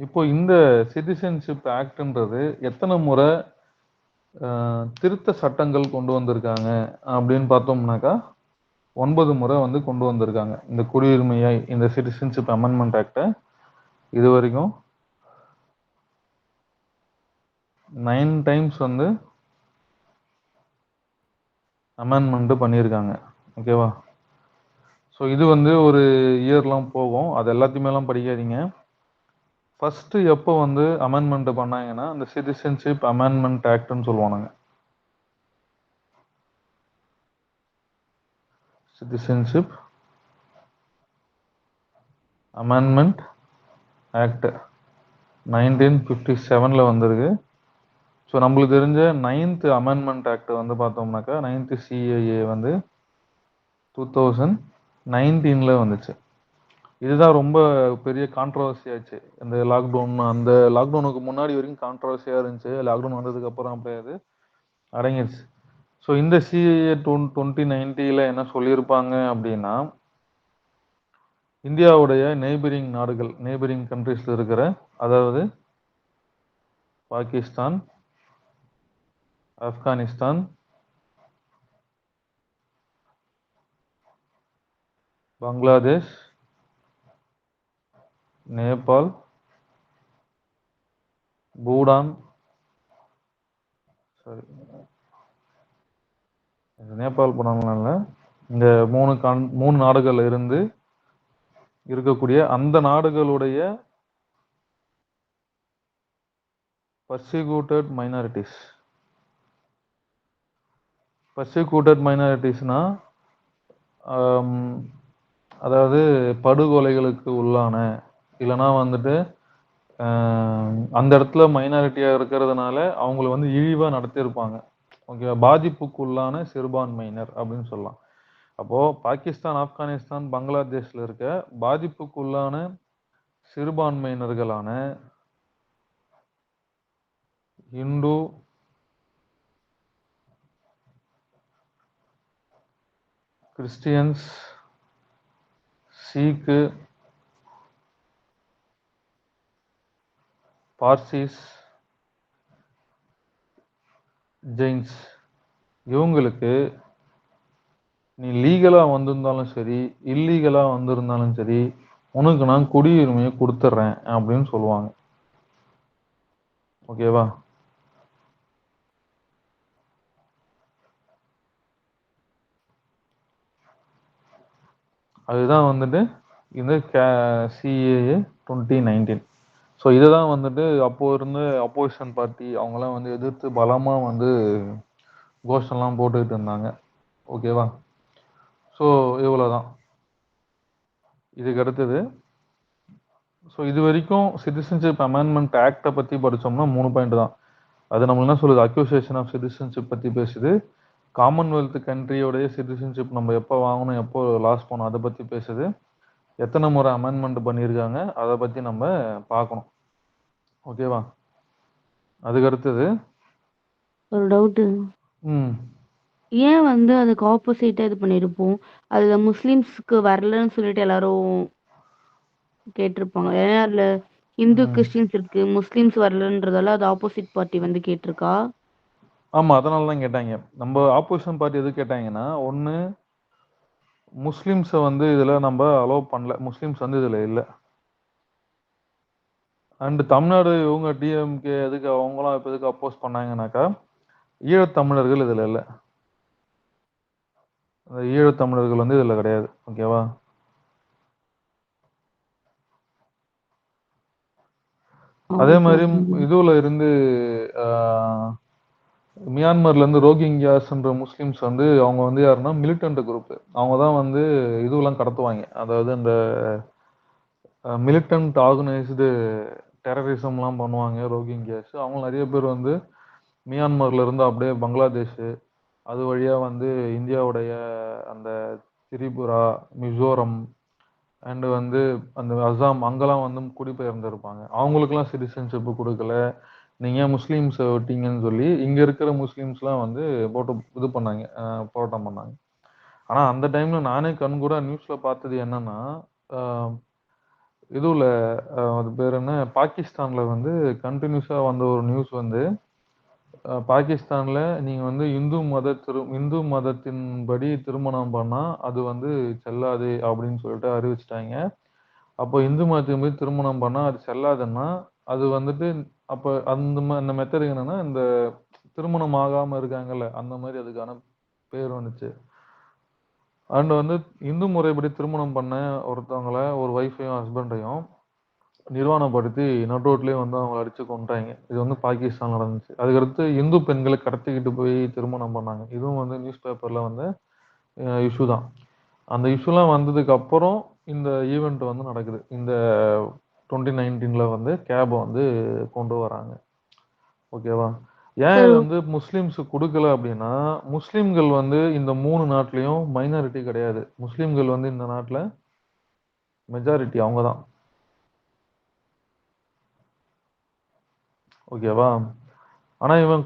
இப்போ இந்த சிட்டிசன்ஷிப் ஆக்ட்ன்றது எத்தனை முறை திருத்த சட்டங்கள் கொண்டு வந்திருக்காங்க அப்படின்னு பார்த்தோம்னாக்கா 9 முறை வந்து கொண்டு வந்திருக்காங்க. இந்த குடியுரிமையை இந்த சிட்டிசன்ஷிப் அமெண்ட்மெண்ட் ஆக்டை இது வரைக்கும் 9 டைம்ஸ் வந்து அமெண்ட்மெண்ட் பண்ணியிருக்காங்க. ஓகேவா? ஸோ இது வந்து ஒரு இயர்லாம் போகும். அது எல்லாத்தையுமேலாம் படிக்காதீங்க. ஃபர்ஸ்ட் எப்போ வந்து அமெண்ட்மெண்ட் பண்ணாங்கன்னா இந்த சிட்டிசன்ஷிப் அமெண்ட்மெண்ட் ஆக்ட்னு சொல்லுவாங்க. சிட்டிசன்ஷிப் அமெண்ட்மெண்ட் ஆக்ட் 1957ல வந்திருக்கு. ஸோ நம்மளுக்கு தெரிஞ்ச 9th அமெண்ட்மெண்ட் ஆக்ட் வந்து பார்த்தோம்னாக்கா 9th CAA வந்து 2019ல வந்துச்சு. இதுதான் ரொம்ப பெரிய கான்ட்ரவர்சி ஆச்சு. இந்த அந்த லாக்டவுனுக்கு முன்னாடி வரைக்கும் கான்ட்ரவர்சியாக இருந்துச்சு. லாக்டவுன் வந்ததுக்கு அப்புறம் அப்படியே அது அடங்கிடுச்சு. ஸோ இந்த CAA 2090ல என்ன சொல்லியிருப்பாங்க அப்படின்னா இந்தியாவுடைய நெய்பரிங் கண்ட்ரீஸ்ல இருக்கிற, அதாவது பாகிஸ்தான், ஆப்கானிஸ்தான், பங்களாதேஷ், நேபாள், பூடான், நேபாள் பூடான்லாம் இல்லை, இந்த 3 நாடுகள்ல இருந்து இருக்கக்கூடிய அந்த நாடுகளுடைய பர்சிக்யூட்டட் மைனாரிட்டிஸ்னா அதாவது படுகொலைகளுக்கு உள்ளான, இல்லைன்னா வந்துட்டு அந்த இடத்துல மைனாரிட்டியா இருக்கிறதுனால அவங்களை வந்து இழிவா நடத்தியிருப்பாங்க. ஓகே, பாதிப்புக்குள்ளான சிறுபான்மையினர் அப்படின்னு சொல்லலாம். அப்போ பாகிஸ்தான், ஆப்கானிஸ்தான், பங்களாதேஷ்ல இருக்க பாதிப்புக்குள்ளான சிறுபான்மையினர்களான இந்து, கிறிஸ்டியன்ஸ், சீக்கு, பார்சிஸ், ஜெயின்ஸ், இவங்களுக்கு நீ லீகலா வந்திருந்தாலும் சரி, இல்லீகலா வந்திருந்தாலும் சரி, உனக்கு நான் குடியுரிமையை கொடுத்துட்றேன் அப்படின்னு சொல்லுவாங்க. ஓகேவா? அதுதான் வந்துட்டு இந்த CAA 2019. ஸோ இதை தான் வந்துட்டு அப்போ இருந்த அப்போசிஷன் பார்ட்டி அவங்களாம் வந்து எதிர்த்து பலமாக வந்து கோஷம்லாம் போட்டுக்கிட்டு இருந்தாங்க. ஓகேவா? ஸோ இவ்வளோதான். இதுக்கு அடுத்தது, ஸோ இது வரைக்கும் சிட்டிசன்ஷிப் அமெண்ட்மெண்ட் ஆக்டை பற்றி படித்தோம்னா 3 பாயிண்ட் தான். அது நம்ம என்ன சொல்லுது, அக்யூசியேஷன் ஆஃப் சிட்டிசன்ஷிப் பற்றி பேசுது. காமன்வெல்த் கண்ட்ரியோடைய சிட்டிசன்ஷிப் நம்ம எப்போ வாங்கணும், எப்போ லாஸ் பண்ணணும், அதை பற்றி பேசுது. எத்தனை முறை அமெண்ட்மெண்ட் பண்ணியிருக்காங்க அதை பற்றி நம்ம பார்க்கணும். ஓகேவா? அதுக்கு அடுத்தது ஒரு டவுட்டு. ஏன் வந்து அதுக்கு ஆப்போசிட்டா இது பண்ணியிருப்போம்? அதுல முஸ்லிம்ஸ்க்கு வரலன்னு சொல்லிட்டு எல்லாரும் கேட்டிருப்பாங்க. ஏன்னா அதுல இந்து, ம். கிறிஸ்டியன்ஸ் இருக்கு. முஸ்லிம்ஸ் வரலன்றதால அது ஆப்போசிட் பார்ட்டி வந்து கேட்டிருக்கா. ஆமா. அதனால தான் கேட்டாய்ங்க. நம்ப ஆப்போசிஷன் பார்ட்டி எதுக்கு கேட்டாய்ங்கன்னா, ஒண்ணு முஸ்லிம்ஸ வந்து இதுல நம்ப அலோவ் பண்ணல. முஸ்லிம்ஸ் வந்து இதுல இல்ல. அண்ட் தமிழ்நாடு இவங்க டிஎம்கே எதுக்கு அவங்கலாம் இப்ப எதுக்கு அப்போஸ் பண்ணாங்கன்னாக்கா, ஈழத் தமிழர்கள் இதுல இல்ல. அந்த ஈழத் தமிழர்கள் வந்து இதுல கிடையாது. ஓகேவா? அதே ஓகே, மாரி ஓகேங்க. இதுல இருந்து ஆ மியான்மர்ல இருந்து ரோஹிங்கியாஸ்ன்ற முஸ்லிம்ஸ் வந்து அவங்க வந்து யாருன்னா மிலிட்டன்ட் குரூப். அவங்க தான் வந்து இதுவெல்லாம் கடத்துவாய்ங்க. அதாவது அந்த மிலிட்டன்ட் ஆர்கனைஸ்டு டெரரிசம்லாம் பண்ணுவாங்க ரோஹிங்கியாஸ். அவங்க நெறைய பேர் வந்து மியான்மர்ல இருந்து அப்படியே பங்களாதேஷ், அது வழியா வந்து இந்தியாவுடைய அந்த திரிபுரா, மிசோரம் அண்ட் வந்து அந்த அஸ்ஸாம் அங்கலாம் வந்து குடிபெயர்ந்திருப்பாங்க. அவங்களுக்கெல்லாம் சிட்டிசன்ஷிப் குடுக்கல. நீங்க ஏன் முஸ்லிம்ஸ விட்டீங்கன்னு சொல்லி, இங்க இருக்கிற முஸ்லிம்ஸ்லாம் வந்து போட்டு இது பண்ணாங்க. போராட்டம் பண்ணாங்க. ஆனா அந்த டைம்ல நானே கண்கூடா நியூஸ்ல பார்த்தது என்னன்னா, அ இதுல அது பேர் என்ன? பாகிஸ்தான்ல வந்து கன்டினியூஸா வந்த ஒரு நியூஸ் வந்து, பாகிஸ்தான்ல நீங்க வந்து இந்து மதத்தின்படி திருமணம் பண்ணா, அது வந்து செல்லாது அப்படின்னு சொல்லிட்டு அறிவிச்சுட்டாய்ங்க. அப்போ இந்து மதத்தின்படி திருமணம் பண்ணா அது செல்லாதுன்னா, அது வந்துட்டு அப்ப அந்த மெத்தட் என்னன்னா, இந்த திருமணம் ஆகாம இருக்காங்கல்ல, அந்த மாரி அதுக்கான பேர் வந்துச்சு. அண்ட் வந்து இந்து முறைப்படி திருமணம் பண்ண ஒருத்தவங்கள, ஒரு ஒய்ஃபையும், ஹஸ்பண்டையும் நிர்வாணப்படுத்தி நடு ரோட்லயே வந்து அவங்கள அடிச்சு கொன்றாய்ங்க. இது வந்து பாகிஸ்தான்ல நடந்துச்சு. அதுக்கடுத்து இந்து பெண்கள கடத்திக்கிட்டு போய் திருமணம் பண்ணாங்க. இதுவும் வந்து நியூஸ் பேப்பர்ல வந்து இஷ்யூ தான். அந்த இஷ்யூலாம் வந்ததுக்கு அப்புறம் இந்த ஈவென்ட் வந்து நடக்குது. இந்த 2019ல வந்து கேப் வந்து கொண்டு வராங்க. ஓகேவா? ஏன் சார் இது வந்து முஸ்லிம்ஸ்க்கு குடுக்கல அப்டின்னா, முஸ்லிம்கள் வந்து இந்த 3 நாட்லயும் மைனாரிட்டி கிடையாது. முஸ்லிம்கள் வந்து இந்த நாட்ல மெஜாரிட்டி அவங்க தான். ஓகேவா? ஆனா இவன்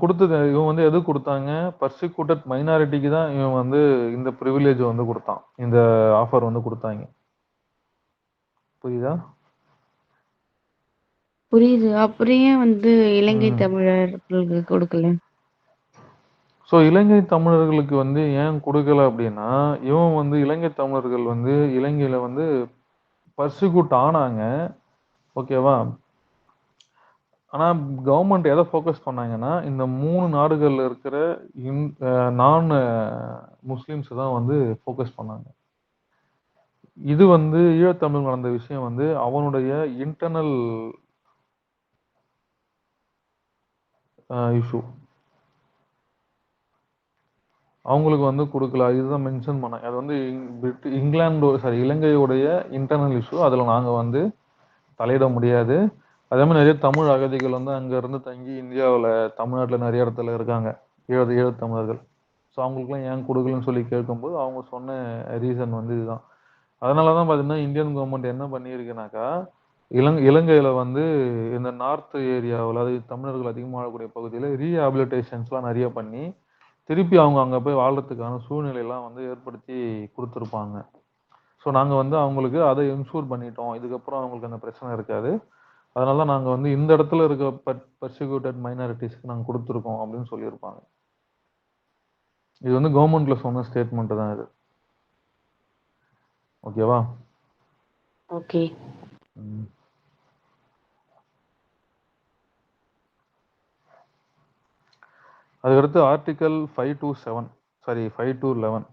வந்து எதுக்கு குடுத்தாங்க? பர்சிக்யூட்டட் மைனாரிட்டிக்கு தான் இவன் வந்து இந்த பிரிவிலேஜ் வந்து குடுத்தான். இந்த ஆஃபர் வந்து குடுத்தாய்ங்க. புரியுதா? புரியுது. அப்புறம் ஏன் வந்து இலங்கை ம். தமிழர்களுக்கு கொடுக்கல? ஸோ இலங்கை தமிழர்களுக்கு வந்து ஏன் குடுக்கல அப்டின்னா, இவன் வந்து இலங்கை தமிழர்கள் வந்து இலங்கையில வந்து பர்சிக்யூட் ஆனாங்க. ஓகேவா? ஆனா கவர்ன்மெண்ட் எத ஃபோக்கஸ் பண்ணாங்கன்னா, இந்த 3 நாடுகள்ல இருக்கிற இன் அ நான் முஸ்லிம்ஸ் தான் வந்து ஃபோக்கஸ் பண்ணாங்க. இது வந்து ஈழத்தமிழ் நடந்த விஷயம் வந்து அவனுடைய இன்டர்னல் இஷ்யூ. அவங்களுக்கு வந்து குடுக்கல. இதுதான் மென்ஷன் பண்ணாங்க. அது வந்து இலங்கையுடைய இன்டர்னல் இஷ்யூ. அதுல நாங்க வந்து தலையிட முடியாது. அதே மாரி நெறைய தமிழ் அகதிகள் வந்து அங்க இருந்து தங்கி இந்தியாவுல, தமிழ்நாட்டுல நெறைய இடத்துல இருக்காங்க. ஈழத்தமிழர்கள். ஸோ அவங்களுக்கெல்லாம் ஏன் குடுக்கலன்னு சொல்லி கேட்கும்போது, அவங்க சொன்ன ரீசன் வந்து இதுதான். அதனால தான் பார்த்தீங்கன்னா, இந்தியன் கவர்ன்மெண்ட் என்ன பண்ணியிருக்குனாக்கா, இலங்கையில வந்து இந்த நார்த் ஏரியாவுல, அதாவது தமிழர்கள் அதிகமா வாழக்கூடிய பகுதியில ரீஹாபிலிடேஷன்ஸ்லாம் நெறைய பண்ணி, திருப்பி அவங்க அங்க போய் வாழ்றதுக்கான சூழ்நிலைலாம் வந்து ஏற்படுத்தி குடுத்துருப்பாங்க. ஸோ நாங்க வந்து அவங்களுக்கு அத என்ஷூர் பண்ணிட்டோம். இதுக்கப்புறம் அவங்களுக்கு அந்த பிரச்சனை இருக்காது. அதனால தான் நாங்க வந்து இந்த இடத்துல இருக்க பெர்சிக்யூட்டட் மைனாரிட்டீஸ்க்கு நாங்க குடுத்துருக்கோம் அப்படின்னு சொல்லியிருப்பாங்க. இது வந்து கவர்ன்மெண்ட்ல சொன்ன ஸ்டேட்மெண்ட் தான் இது. ஓகேவா? ஓகே. ம். அதுக்கடுத்து ஆர்டிகிள் 527 சாரி 5-11.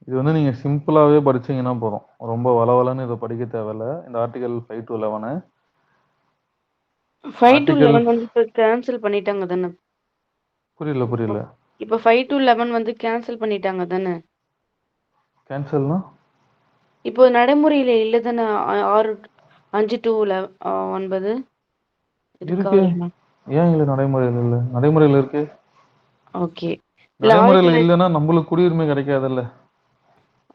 இது வந்து நீங்க சிம்பிளாவே படிச்சீங்கன்னா போதும். ரொம்ப வளவளன்னு இத படிக்க தேவையில்ல. இந்த ஆர்டிகிள் 5-11 5 to ஆர்டிகல் 11 வந்து இப்ப கேன்சல் பண்ணிட்டாங்க தானே? புரியல புரியல. இப்ப 5 to 11 வந்து கேன்சல் பண்ணிட்டாங்க தானே? கேன்சல்னா இப்போ நடைமுறையில இல்ல தானே? 6 5 to 9 இருக்கா இருக்கு. இல்ல? ஏன் இல்லை நடைமுறையில் இல்லை? நடைமுறையில் இருக்கு. ஓகே. இல்ல நடைமுறையில் 1900 இல்லைன்னா நம்மளுக்கு குடியுரிமை கிடைக்காதுல்ல.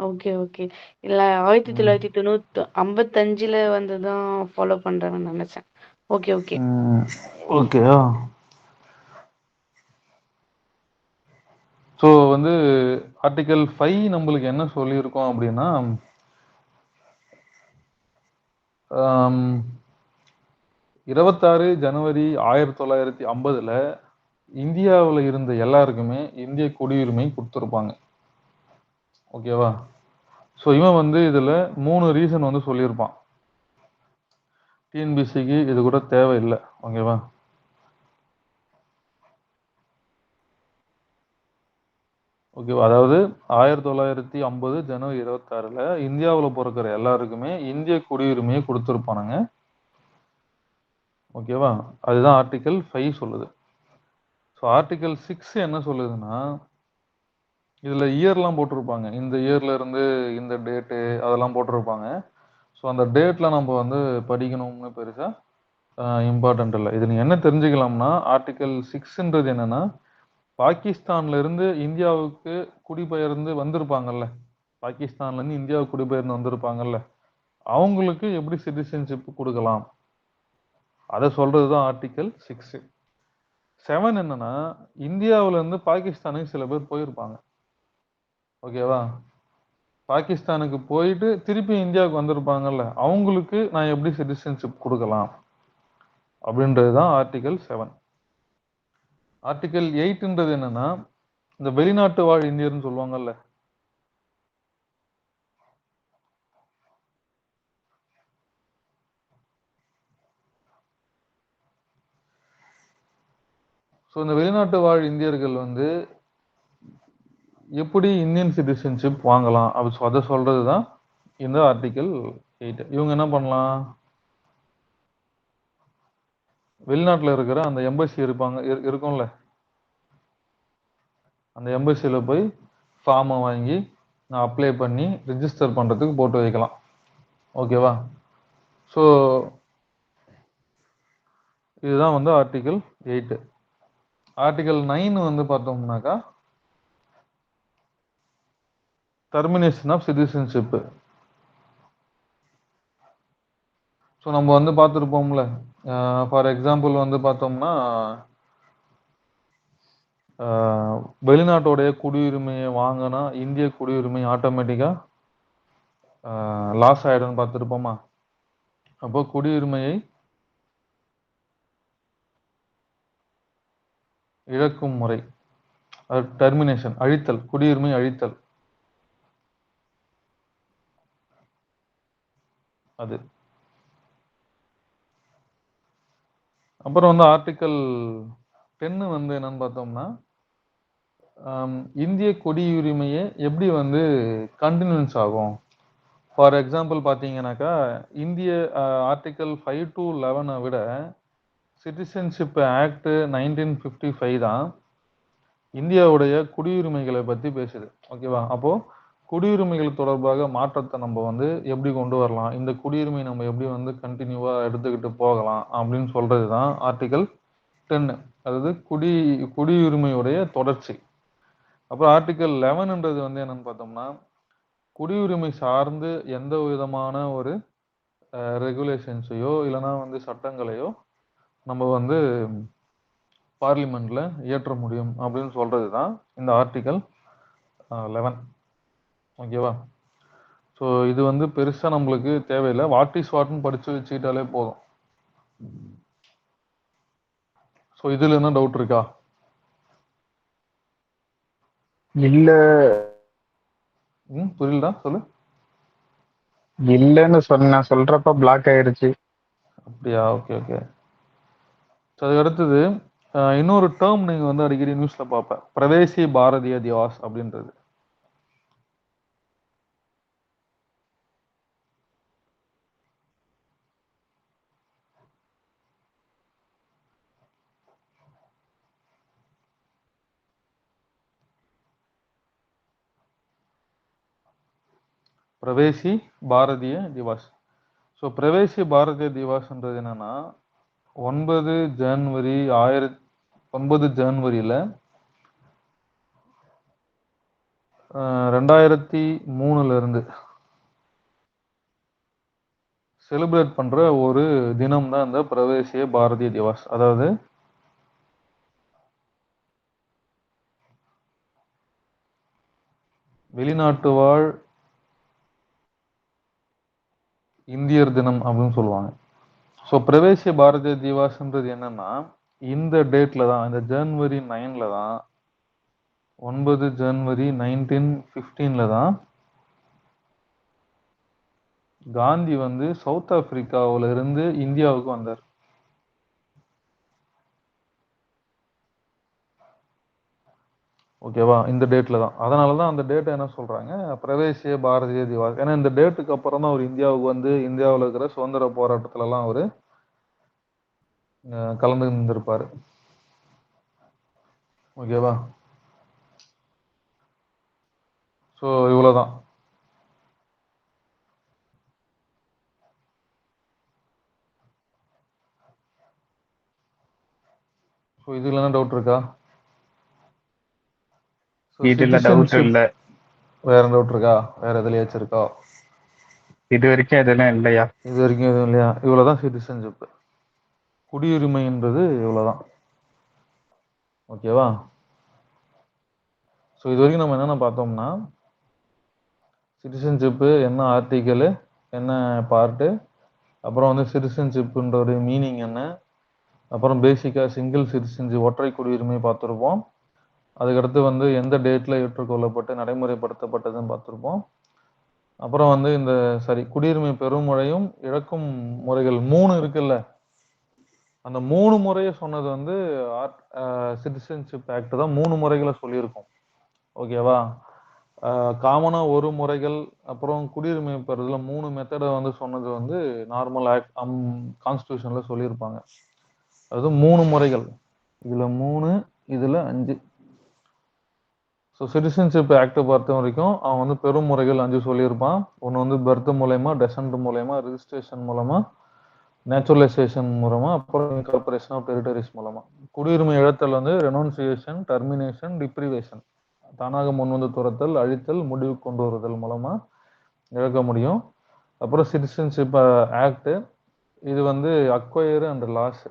Okay, okay. இல்ல ம் 1955ல வந்து தான் ஃபாலோ பண்றாங்கன்னு நெனச்சேன். Okay, okay. ம் ஓகேயா. ஸோ வந்து ஆர்டிகல் 5 நம்மளுக்கு என்ன சொல்லியிருக்கோம் அப்படின்னா, ஆம், 26 ஜனவரி 1950ல இந்தியாவில் இருந்த எல்லாருக்குமே இந்திய குடியுரிமை கொடுத்துருப்பாங்க. ஓகேவா. ஸோ இவன் வந்து இதுல 3 ரீசன் வந்து சொல்லியிருப்பான். டிஎன்பிசிக்கு இது கூட தேவையில்லை. ஓகேவா. ஓகேவா. அதாவது 1950 ஜனவரி 26ல இந்தியாவில் பிறக்கிற எல்லாருக்குமே இந்திய குடியுரிமையை கொடுத்துருப்பானுங்க. ஓகேவா. அதுதான் ஆர்டிகல் 5 சொல்லுது. ஸோ ஆர்டிகல் 6 என்ன சொல்லுதுன்னா, இதுல இயர்லாம் போட்டிருப்பாங்க. இந்த இயர்ல இருந்து இந்த டேட்டு அதெல்லாம் போட்டிருப்பாங்க. ஸோ அந்த டேட்ல நம்ம வந்து படிக்கணும்னு பெருசா இம்பார்ட்டன்ட் இல்லை. இது நீங்க என்ன தெரிஞ்சுக்கலாம்னா, ஆர்டிகல் 6ன்றது என்னன்னா, பாகிஸ்தான்ல இருந்து இந்தியாவுக்கு குடிபெயர்ந்து வந்திருப்பாங்கல்ல, பாகிஸ்தான்ல இருந்து இந்தியாவுக்கு குடிபெயர்ந்து வந்திருப்பாங்கல்ல, அவங்களுக்கு எப்படி சிட்டிசன்ஷிப் கொடுக்கலாம், அதை சொல்றதுதான் ஆர்டிகல் 6. 7 என்னன்னா, இந்தியாவுல இருந்து பாகிஸ்தானுக்கு சில பேர் போயிருப்பாங்க. ஓகேவா. பாகிஸ்தானுக்கு போயிட்டு திருப்பி இந்தியாவுக்கு வந்திருப்பாங்கல்ல, அவங்களுக்கு நான் எப்படி சிட்டிசன்ஷிப் கொடுக்கலாம் அப்படின்றதுதான் ஆர்டிகல் 7. ஆர்டிகல் 8ன்றது என்னன்னா, இந்த வெளிநாட்டு வாழ் இந்தியர்னு சொல்லுவாங்கல்ல, ஸோ இந்த வெளிநாட்டு வாழ் இந்தியர்கள் வந்து எப்படி இந்தியன் சிட்டிசன்ஷிப் வாங்கலாம் அப்படி அதை சொல்றதுதான் இந்த ஆர்டிகல் 8. இவங்க என்ன பண்ணலாம், வெளிநாட்டுல இருக்கிற அந்த எம்பசி இருப்பாங்க இருக்கும்ல, அந்த எம்பசில போய் ஃபார்மை வாங்கி நான் அப்ளை பண்ணி ரிஜிஸ்டர் பண்றதுக்கு போட்டு வைக்கலாம். ஓகேவா. ஸோ இதுதான் வந்து ஆர்டிகல் 8. ஆர்டிகல் 9 வந்து பார்த்தோம்னாக்கா, டெர்மினேஷன் ஆஃப் சிட்டிசன்ஷிப். ஸோ நம்ம வந்து பார்த்துருப்போம்ல, ஃபார் எக்ஸாம்பிள் வந்து பார்த்தோம்னா, வெளிநாட்டோடைய குடியுரிமையை வாங்கினா இந்திய குடியுரிமை ஆட்டோமேட்டிக்கா லாஸ் ஆயிடும்னு பார்த்துருப்போமா. அப்போ குடியுரிமையை இழக்கும் முறை, டெர்மினேஷன், அழித்தல், குடியுரிமை அழித்தல். அது அப்புறம் வந்து ஆர்டிகல் 10 வந்து என்னன்னு பார்த்தோம்னா, இந்திய குடியுரிமையை எப்படி வந்து கண்டினியூன்ஸ் ஆகும். ஃபார் எக்ஸாம்பிள் பார்த்தீங்கன்னாக்கா, இந்திய ஆர்டிகல் 5 to 11 விட சிட்டிசன்ஷிப் ஆக்ட் 1955 தான் இந்தியாவுடைய குடியுரிமைகளை பத்தி பேசுது. ஓகேவா. அப்போ குடியுரிமைகள் தொடர்பாக மாற்றத்தை நம்ம வந்து எப்படி கொண்டு வரலாம், இந்த குடியுரிமை நம்ம எப்படி வந்து கண்டினியூவா எடுத்துக்கிட்டு போகலாம் அப்படின்னு சொல்றதுதான் ஆர்டிகல் 10. அதாவது குடியுரிமையுடைய தொடர்ச்சி. அப்புறம் ஆர்டிகல் 11ன்றது வந்து என்னன்னு பார்த்தோம்னா, குடியுரிமை சார்ந்து எந்த விதமான ஒரு ரெகுலேஷன்ஸையோ இல்லைன்னா வந்து சட்டங்களையோ நம்ம வந்து பார்லிமெண்ட்ல இயற்ற முடியும் அப்படின்னு சொல்றதுதான் இந்த ஆர்டிகல் 11. ஓகேவா. ஸோ இது வந்து பெருசா நம்மளுக்கு தேவையில்லை. வாட் இஸ் வாட்னு படிச்சு வச்சுக்கிட்டாலே போதும். ஸோ இதுல என்ன டவுட் இருக்கா? இல்ல புரியலடா, சொல்லு. இல்லன்னு சொன்ன சொல்றப்ப பிளாக் ஆயிருச்சு. அப்படியா. Okay okay. ஸோ அதுக்கு அடுத்தது இன்னொரு டேர்ம் நீங்க வந்து அடிக்கடி நியூஸ்ல பார்ப்பேன், பிரவேசி பாரதிய திவாஸ் அப்படின்றது. பிரவேசி பாரதிய திவாஸ். ஸோ பிரவேசி பாரதிய திவாஸ்ன்றது என்னன்னா 9 ஜனவரி 2003 இருந்து செலிப்ரேட் பண்ற ஒரு தினம் தான் இந்த பிரவேசிய பாரதிய திவாஸ். அதாவது வெளிநாட்டு வாழ் இந்தியர் தினம் அப்படின்னு சொல்லுவாங்க. ஸோ பிரவேசிய பாரதிய திவாஸ்ன்றது என்னன்னா இந்த டேட்ல தான், இந்த ஜனவரி 9ல தான், 9 ஜனவரி 1915ல தான் காந்தி வந்து சவுத் ஆப்பிரிக்காவில இருந்து இந்தியாவுக்கு வந்தார். ஓகேவா? இந்த டேட்ல தான். அதனால தான் அந்த டேட்டை என்ன சொல்றாங்க, பிரவேசிய பாரதிய திவாஸ். ஏன்னா இந்த டேட்டுக்கு அப்புறம் தான் அவர் இந்தியாவுக்கு வந்து இந்தியாவில் இருக்கிற சுதந்திர போராட்டத்துல எல்லாம் அவரு கலந்து இருந்திருப்பாரு. ஓகேவா? ஸோ இவ்வளவுதான். ஸோ இதுல என்ன டவுட் இருக்கா? இதுல டவுட் இல்ல. வேற டவுட் இருக்கா? வேற எதுலயாச்சும் இருக்கா? இது வரைக்கும் எதுவும் இல்லையா? இது வரைக்கும் எதுவும் இல்லையா? இவ்வளவுதான் சிட்டிசன்ஷிப். குடியுரிமை என்பது இவ்வளவுதான். ஓகேவா? ஸோ இது வரைக்கும் நம்ம என்னென்ன பார்த்தோம்னா, சிட்டிசன்ஷிப்பு என்ன ஆர்டிக்கல், என்ன பார்ட்டு, அப்புறம் வந்து சிட்டிசன்ஷிப்ன்ற மீனிங் என்ன, அப்புறம் பேசிக்கா சிங்கிள் சிட்டிசன்ஷிப் ஒற்றை குடியுரிமை பார்த்துருப்போம். அதுக்கடுத்து வந்து எந்த டேட்ல ஏற்றுக்கொள்ளப்பட்டு நடைமுறைப்படுத்தப்பட்டதுன்னு பார்த்துருப்போம். அப்புறம் வந்து இந்த குடியுரிமை பெறும் முறையும் இழக்கும் முறைகள் 3 இருக்குல்ல, அந்த 3 முறையை சொன்னது வந்து சிட்டிசன்ஷிப் ஆக்ட் தான் 3 முறைகளை சொல்லியிருக்கோம். ஓகேவா? காமனா ஒரு முறைகள், அப்புறம் குடியுரிமை பெறதுல 3 மெத்தடை வந்து சொன்னது வந்து நார்மல் ஆக்ட் கான்ஸ்டியூஷன்ல சொல்லியிருப்பாங்க. அது 3 முறைகள். இதுல 3, இதுல 5. ஸோ சிட்டிசன்ஷிப் ஆக்டை பொறுத்த வரைக்கும் அவன் வந்து பெரும் முறைகள் 5 சொல்லியிருப்பான். ஒன்று வந்து பர்த் மூலயமா, டெசன்ட் மூலயமா, ரெஜிஸ்ட்ரேஷன் மூலமா, நேச்சுரலைசேஷன் மூலமா, அப்புறம் இன்கார்பரேஷன் ஆஃப் டெரிட்டரிஸ் மூலமா. குடியுரிமை இழத்தல் வந்து ரெனவுன்சியேஷன், டெர்மினேஷன், டிப்ரிவேஷன், தானாக முன் வந்து துரத்தல், அழித்தல், முடிவு கொண்டு வருதல் மூலமா இழக்க முடியும். அப்புறம் சிட்டிசன்ஷிப் ஆக்ட், இது வந்து அக்வயர் அண்ட் லாஸ்.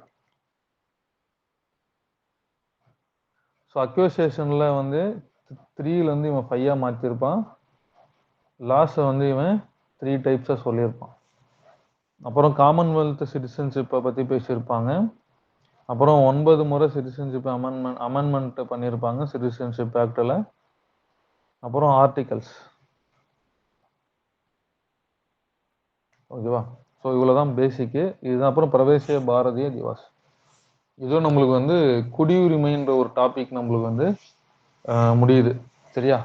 ஸோ அக்வசேஷன்ல வந்து 3ல இருந்து இவன் 5 மாற்றிருப்பான். லாஸை வந்து இவன் 3 டைப்ஸா சொல்லியிருப்பான். அப்புறம் காமன்வெல்த் சிட்டிசன்ஷிப்பை பத்தி பேசியிருப்பாங்க. அப்புறம் 9 முறை சிட்டிசன்ஷிப் அமெண்ட்மெண்ட் பண்ணியிருப்பாங்க சிட்டிசன்ஷிப் ஆக்டில். அப்புறம் ஆர்டிகல்ஸ். ஓகேவா? ஸோ இவ்வளோதான் பேசிக்கு. இதுதான் அப்புறம் பிரவேசிய பாரதிய திவாஸ். இதுவும் நம்மளுக்கு வந்து குடியுரிமைன்ற ஒரு டாபிக் நம்மளுக்கு வந்து முடியுது. சரியா?